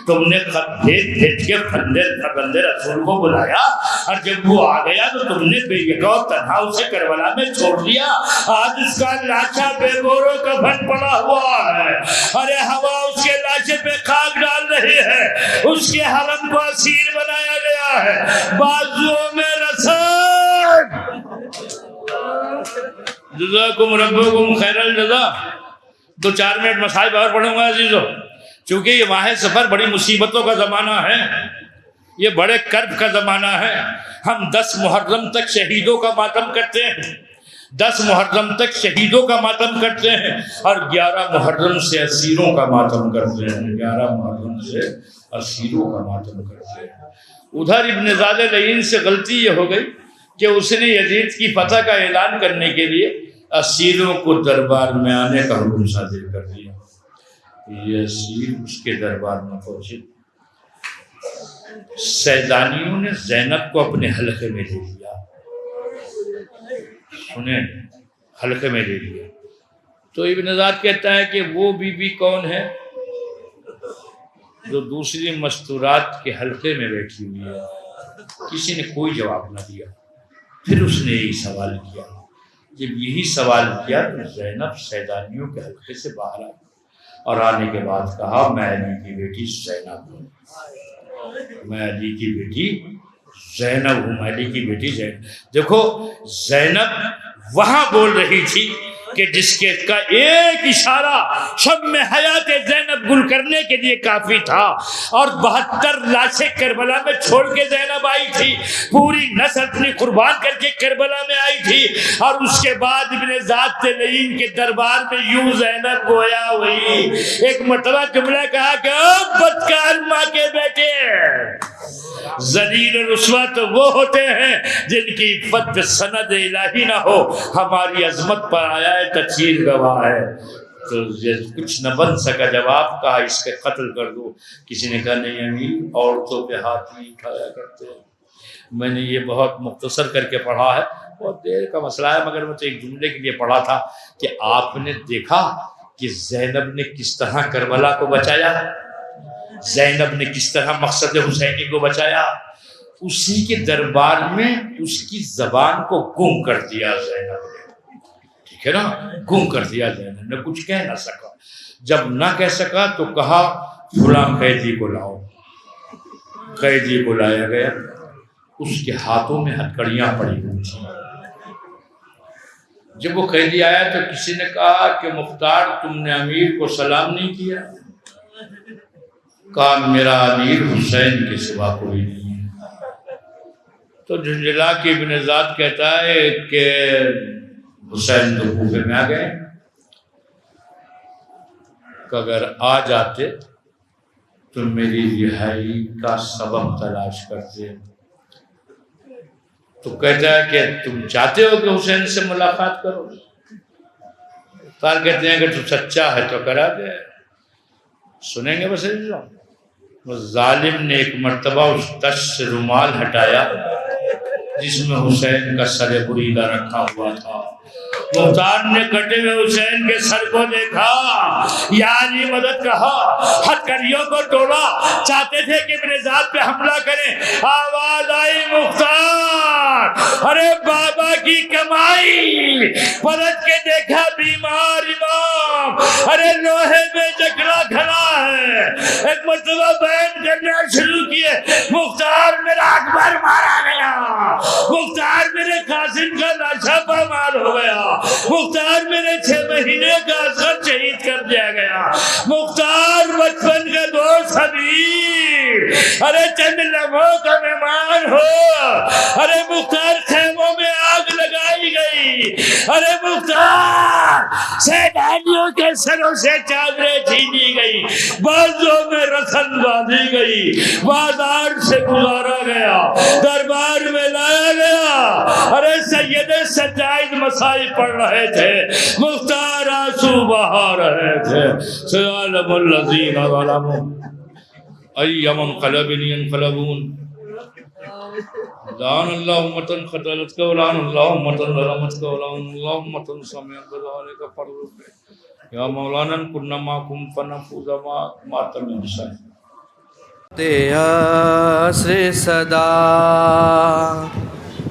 تم نے خط بھیج کے بندے رسول کو بلایا، اور جب وہ آ گیا تو تم نے بے یکا و تنہا اسے کربلا میں چھوڑ دیا۔ آج اس کا لاشا بے گور و کفن پڑا ہوا ہے، ارے ہوا اس کے لاشے پہ خاک ڈال رہی ہے، اس کے حرم کو اسیر بنایا گیا ہے، بازوؤں میں رسد۔ جزاکم ربکم خیر الجزا۔ 2-4 منٹ مصائب اور پڑھوں گا عزیزو، چونکہ یہ ماہ سفر بڑی مصیبتوں کا زمانہ ہے، یہ بڑے کرب کا زمانہ ہے۔ ہم 10 محرم تک شہیدوں کا ماتم کرتے ہیں، 10 محرم تک شہیدوں کا ماتم کرتے ہیں، اور 11 محرم سے اسیروں کا ماتم کرتے ہیں، 11 محرم سے اسیروں کا ماتم کرتے ہیں۔ ادھر ابن زاد لعین سے غلطی یہ ہو گئی کہ اس نے یزید کی فتح کا اعلان کرنے کے لیے اسیروں کو دربار میں آنے کا حکم صادر کر دیا۔ یہ اسیر اس کے دربار میں پہنچے، سیدانیوں نے زینب کو اپنے حلقے میں لے لیا، سنیں حلقے میں لے لیا۔ تو ابن زاد کہتا ہے کہ وہ بی بی کون ہے؟ جو دوسری مستورات کے حلقے میں بیٹھی ہوئی ہے، کسی نے کوئی جواب نہ دیا۔ پھر اس نے یہی سوال کیا، جب یہی سوال کیا تو زینب سیدانیوں کے حلقے سے باہر آئی اور آنے کے بعد کہا میں علی کی بیٹی زینب ہوں، میں علی کی بیٹی زینب ہوں، علی کی بیٹی زینب۔ دیکھو زینب وہاں بول رہی تھی کہ جس کے کا ایک اشارہ شب میں حیات زینب گل کرنے کے لیے کافی تھا، اور 72 لاشیں کربلا میں چھوڑ کے زینب آئی تھی، پوری نسل اپنی قربان کر کے کربلا میں آئی تھی، اور اس کے بعد ابن ذات لعین کے دربار میں یوں زینب گویا ہوئی۔ ایک مرتبہ جملہ کہا کہ بدکار ماں کے بیٹے، ذلیل رسوا تو وہ ہوتے ہیں جن کی عفت پہ سند الہی نہ ہو، ہماری عظمت پر آیا ہے تفسیر گواہ ہے۔ تو یہ کچھ نہ بن سکا جواب، کہا اس کے قتل کر دو۔ کسی نے کہا نہیں امیر، عورتوں پہ ہاتھ نہیں اٹھایا کرتے۔ میں نے یہ بہت مختصر کر کے پڑھا ہے، بہت دیر کا مسئلہ ہے، مگر میں تو ایک جملے کے لیے پڑھا تھا کہ آپ نے دیکھا کہ زینب نے کس طرح کربلا کو بچایا، زینب نے کس طرح مقصد حسینی کو بچایا۔ اسی کے دربار میں اس کی زبان کو گم کر دیا زینب نے، ٹھیک ہے نا، گم کر دیا زینب نے، کچھ کہہ نہ سکا۔ جب نہ کہہ سکا تو کہا فلاں قیدی کو لاؤ۔ قیدی کو لایا گیا، اس کے ہاتھوں میں ہتھکڑیاں پڑی ہوئی تھیں۔ جب وہ قیدی آیا تو کسی نے کہا کہ مختار تم نے امیر کو سلام نہیں کیا؟ کہا میرا امیر حسین کے سوا کوئی نہیں ہے۔ تو جھنجھلا کے ابن ذات کہتا ہے کہ حسین تو کوفے میں آ گئے، کہ اگر آ جاتے تو میری رہائی کا سبب تلاش کرتے۔ تو کہتا ہے کہ تم چاہتے ہو کہ حسین سے ملاقات کرو؟ تار کہتے ہیں کہ تو سچا ہے تو کرا دے، سنیں گے بس۔ ظالم نے ایک مرتبہ اس تش سے رومال ہٹایا جس میں حسین کا سر بریدہ رکھا ہوا تھا۔ مختار نے کٹے ہوئے حسین کے سر کو دیکھا، یاری مدد کہا، ہتھکڑیوں کو توڑا، چاہتے تھے کہ ابن ذات پہ حملہ کریں۔ آواز آئی مختار، ارے بابا کی کمائی، پلٹ کے دیکھا بیمار امام، ارے لوہے میں جکڑا کھڑا ہے۔ ایک مرتبہ بیان کرنا شروع کیے، مختار میرا اکبر مارا گیا، مختار میرے قاسم کا ناشا پامال ہو گیا، مختار میرے 6 مہینے کا اثر شہید کر دیا گیا، مختار بچپن کا دوست حبیب، ارے چند لمحوں کا مہمان ہو، ارے مختار خیموں میں آگ لگائی گئی، ارے مختار سیدانیوں کے سروں سے چادریں چھینی گئی، بازوں میں رسن باندھی گئی، بازار سے گزارا گیا، دربار میں لایا گیا، ارے سید سجائد مسائی پڑھ رہے تھے، مختار آنسو بہا رہے تھے۔ سیعلم الذین ظلموا ای منقلب ینقلبون، لعن اللہ امة قتلتک ولعن اللہ امة ظلمتک ولعن اللہ امة سمعت بذلک فرزق یا مولانا کنا معکم فنفوز ما تمنسان۔ عصر صدا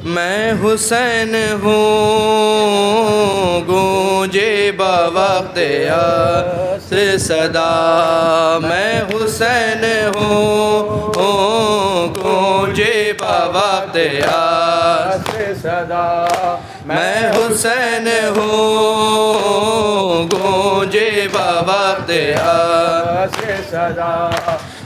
میں حسین ہوں، گونجے بوقت عصر صدا میں حسین ہوں، گونجے بوقت عصر صدا میں حسین ہوں، گونجے بوقت عصر صدا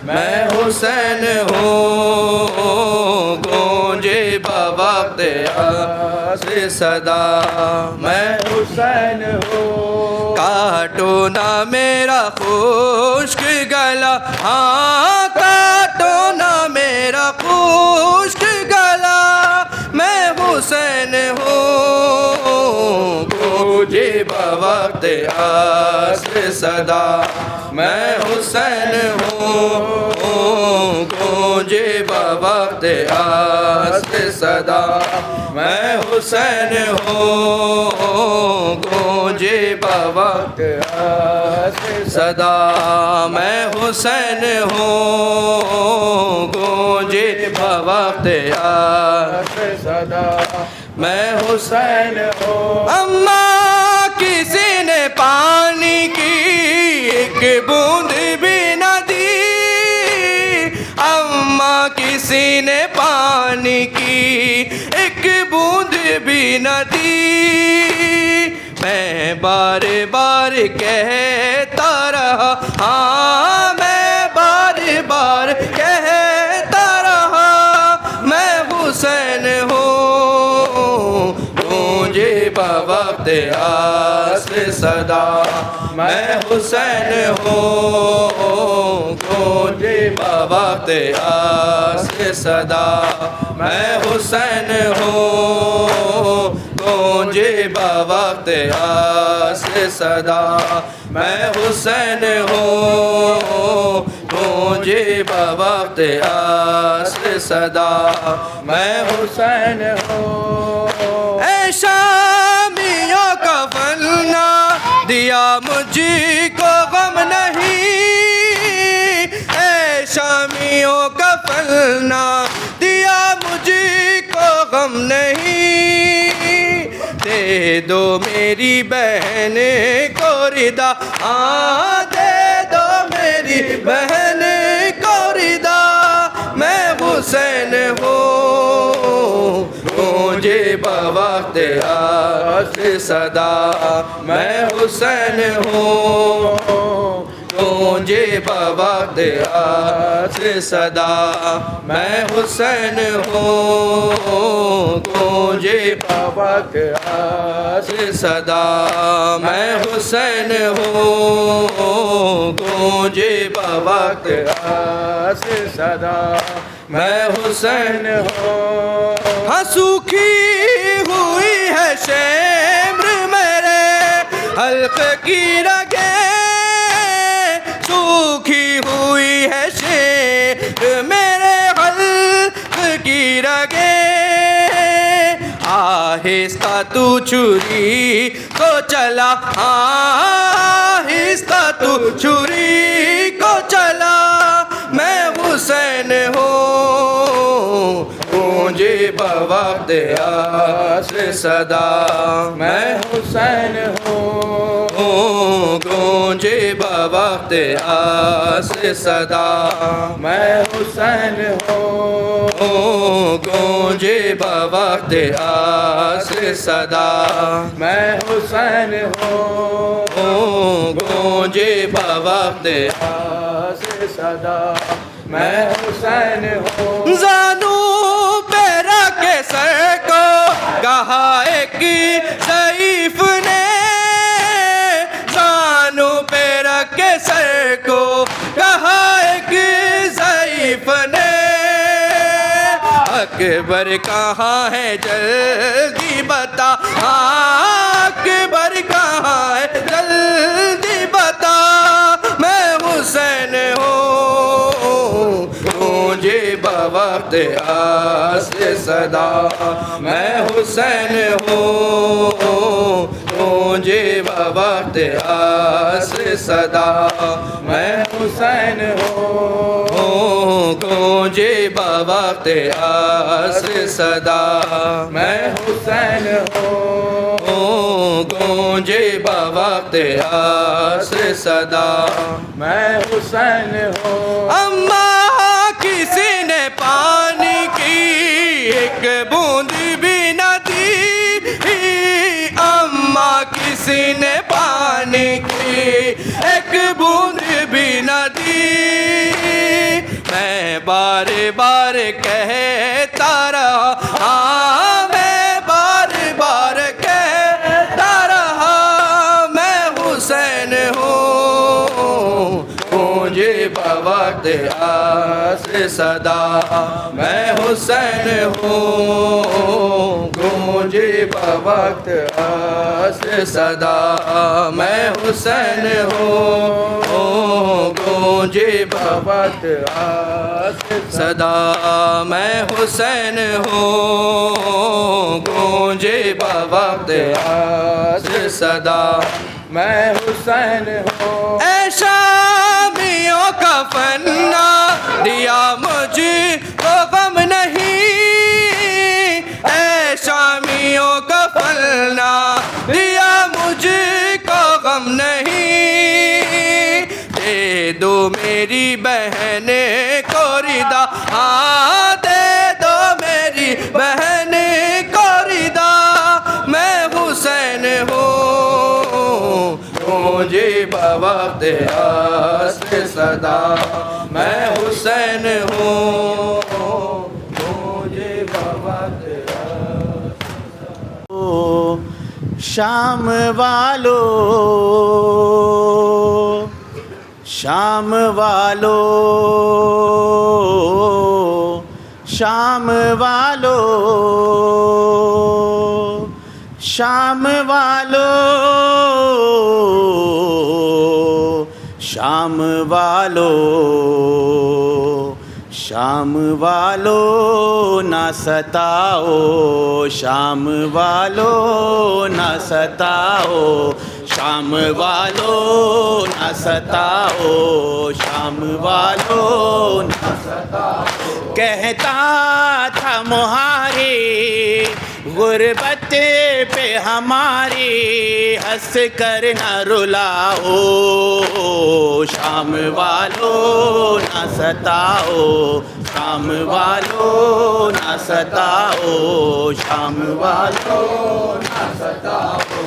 میں حسین ہوں، گونجے بوقت عصر صدا میں حسین ہوں۔ کاٹو نہ میرا خشک گلا، ہاں کاٹو نہ میرا خشک گلا، میں حسین ہوں، گونجے بوقت عصر صدا میں حسین ہوں گونجے بوقت عصر صدا میں حسین ہوں گونجے بوقت عصر صدا میں حسین ہوں گونجے بوقت عصر صدا میں حسین ہوں اماں کسی نے پانی کی ایک بوند بھی نہ دی اماں کسی نے پانی کی ایک بوند بھی نہ دی میں بار بار کہتا رہا ہاں میں بار بار کہتا رہا میں حسین ہوں گونجے بوقت عصر صدا میں حسین ہوں گونجے بوقت عصر صدا میں حسین ہوں گونجے بوقت عصر صدا میں حسین ہوں گونجے بوقت عصر صدا میں حسین ہوں اے شامیوں کا فلنا دیا مجھ کو غم نہیں اے شامیوں کا فلنا دیا مجھ کو غم نہیں دے دو میری بہن کو ردا ہاں دے دو میری بہن کو ردا میں حسین ہوں گونجے بوقت عصر صدا میں حسین ہوں گونجے بوقت عصر صدا میں حسین ہوں گونجے بوقت عصر صدا میں حسین ہوں گونجے بوقت عصر صدا میں حسین ہوں ہاں سوکھی ہوئی ہے شمر میرے حلق کی رگیں سوکھی ہوئی ہے شمر میرے حلق کی رگیں آہستہ تو چھری کو چلا آہستہ تو چھری کو چلا میں حسین ہوں گونجے بوقت عصر صدا میں حسین ہوں گونجے بوقت عصر صدا میں حسین ہوں گونجے بوقت عصر صدا میں حسین ہوں گونجے بوقت عصر صدا میں حسین ہوں زانو پہ رکھ کے سر کو کہا ایک ضعیف نے زانو پہ رکھ کے سر کو کہا ایک ضعیف نے اکبر کہاں ہے جلدی بتا اکبر کہاں ہے جلدی بتا میں حسین ہوں گونجے بوقت عصر صدا میں حسین ہوں گونجے بوقت عصر صدا میں حسین ہوں گونجے بوقت عصر صدا میں حسین ہوں گونجے بوقت عصر صدا میں حسین ہوں اماں کسی نے پانی کی ایک بوند بھی نہ دی اماں کسی نے پانی کی ایک بوند بھی نہ دی میں بار بار کہتا رہا میں بار بار کہتا رہا میں حسین ہوں گونجے بوقت عصر صدا میں حسین ہوں گونجے بوقت عصر صدا میں حسین ہوں گونجے بوقت عصر صدا میں حسین ہوں گونجے بوقت عصر صدا میں حسین ہوں اے شامیوں کا فنا دیا مجھے کو غم نہیں اے شامیوں کا فنا دیا مجھے کو غم نہیں دے دو میری بہن کو ردا ہاں دے دو میری بہن کو ردا میں حسین ہوں گونجے بوقت عصر صدا میں حسین ہوں گونجے بوقت شام والو شام والو شام والو شام والو شام والو شام والو نہ ستاؤ شام والو نہ ستاؤ شام والو نہ ستاؤ شام والو نہ ستاؤ کہتا تھا مہاری غربت پہ ہماری ہنس کر نہ رلاؤ شام والو نہ ستاؤ شام والو نہ ستاؤ شام والو نہ ستاؤ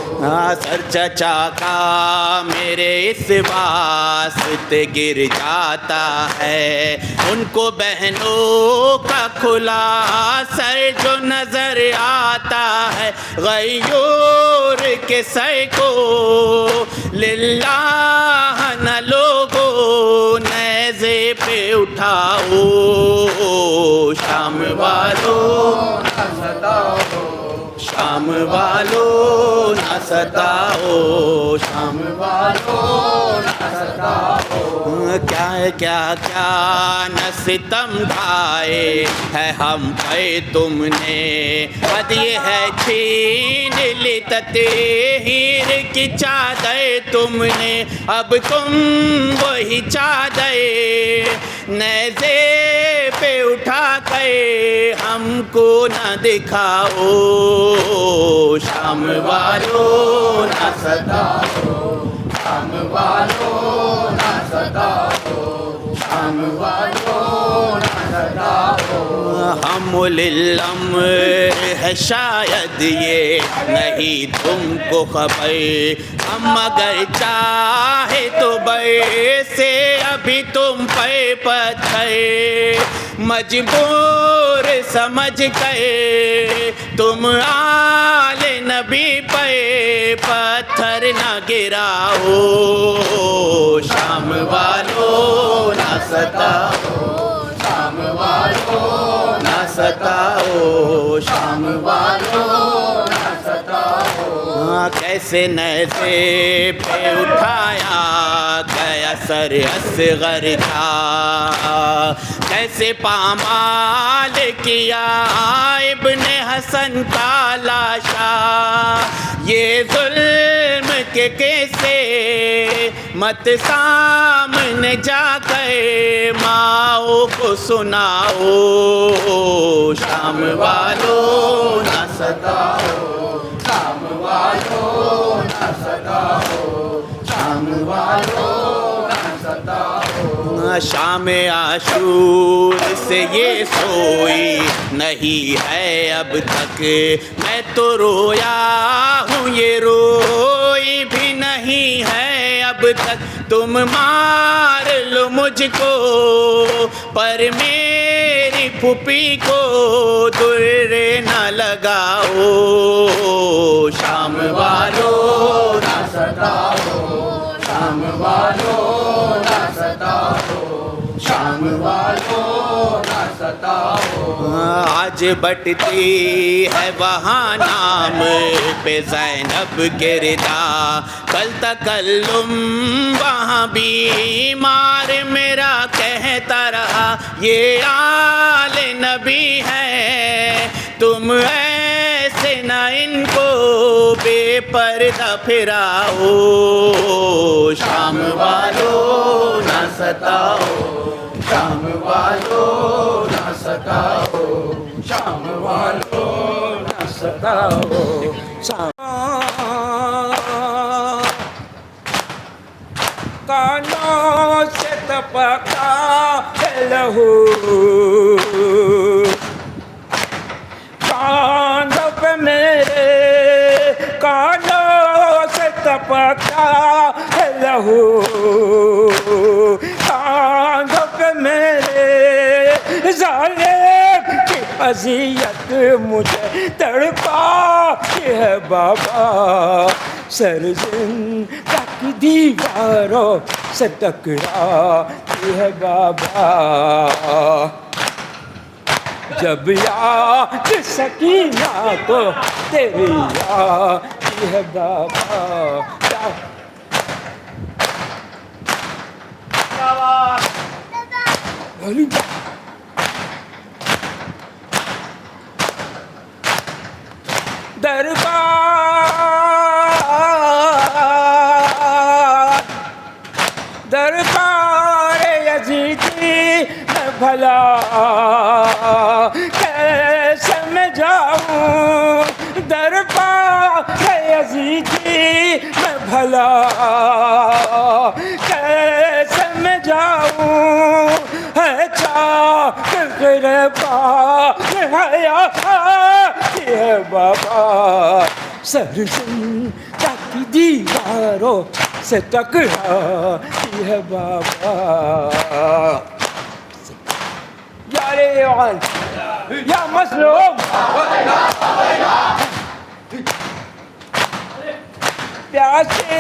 سر چچا کا میرے اس واسطے گر جاتا ہے ان کو بہنوں کا کھلا سر جو نظر آتا ہے غیور کے سر کو للہ نہ لوگوں نیزے پہ اٹھاؤ شام والو نہ ستاؤ شام والو نہ ستاؤ شام والو نہ ستاؤ کیا کیا کیا نہ ستم ڈھائے ہے ہم پہ تم نے بد یہ ہے چھین لی تطہیر کی چادر تم نے اب تم وہی چادر نیزے پہ اٹھا کے ہم کو نہ دکھاؤ شام والو نہ ستاؤ شام والو نہ ستاؤ شام والو نہ ستاؤ ہم الامر ہے شاید یہ نہیں تم کو خبر ہم اگر چاہے تو سے ابھی تم پہ پتھر مجبور سمجھ کے تم آل نبی پہ پتھر نہ گراؤ شام والو نہ ستاؤ شام والو نہ ستاؤ شام والو نہ ستاؤ کیسے نیزے پہ اٹھایا گیا سر اصغر کا کیسے پامال کیا ابن حسن کا لاشا یہ ظلم کے کیسے مت سامنے جا کے ماؤں کو سناؤ شام والو نہ ستاؤ شام والو نہ ستاؤ شام والو نہ ستاؤ شام عاشور سے یہ سوئی نہیں ہے اب تک میں تو رویا ہوں یہ روئی بھی نہیں ہے اب تک تم مار لو مجھ کو پر میری پھوپھی کو در نہ لگاؤ شام والو نہ ستاؤ شام والو نہ ستاؤ شام والوں نہ ستاؤ. آج بٹتی ہے وہاں نام پہ زینب گردا, کل تکلم وہاں بیمار میرا کہتا رہا یہ آل نبی ہے, تم ایسے نہ ان کو بے پردہ پھراؤ. شام والوں نہ ستاؤ, شام والوں نہ ستاؤ, شام والوں نہ ستاؤ. کانوں سے ٹپکا ہے لہو, کانوں پہ میرے کانوں سے ٹپکا ہے لہو, کانوں پہ میرے ظالم کی اذیت مجھے تڑپاتی ہے بابا. سر زندہ کی دیواروں سے ٹکراتی ہے بابا. جب یاد سکینہ کو تیری آتی ہے بابا. دربار یزیدی میں بھلا کیسے میں جاؤں, دربار یزیدی میں بھلا کیسے میں جاؤں, ہے چاک غربا حیاتی ہے بابا. سر زندہ کی دیواروں سے ٹکراتی ہے بابا. یا ریحان یا مظلوم پیاسی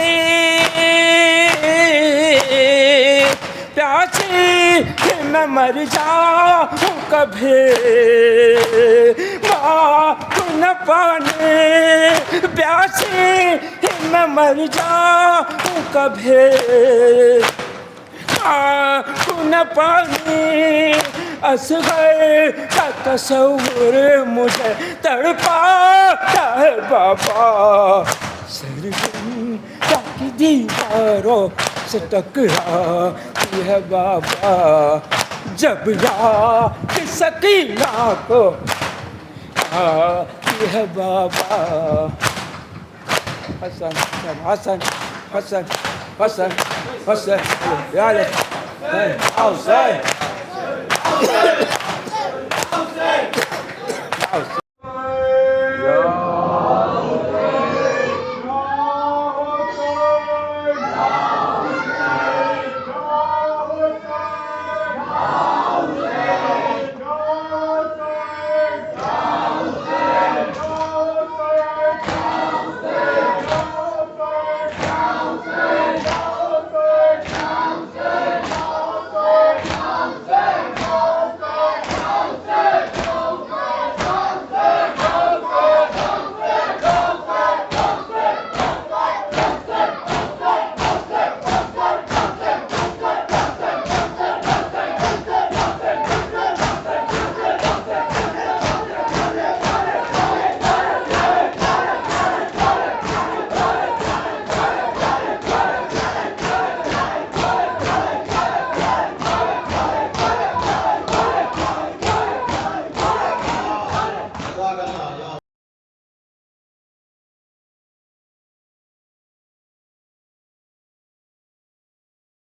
پیاسی میں مر جاؤں کبھی ماں کو نہ پانے, پیاسی میں مر جاؤں کبھی ماں کو نہ پانے. اصغر کا تصور مجھے تڑپاتا ہے بابا. سر زندہ کی دیواروں سے ٹکراتی ہے بابا. جب یاد سکینہ کو آتی ہے بابا. حسن حسن حسن حسن حسن حسن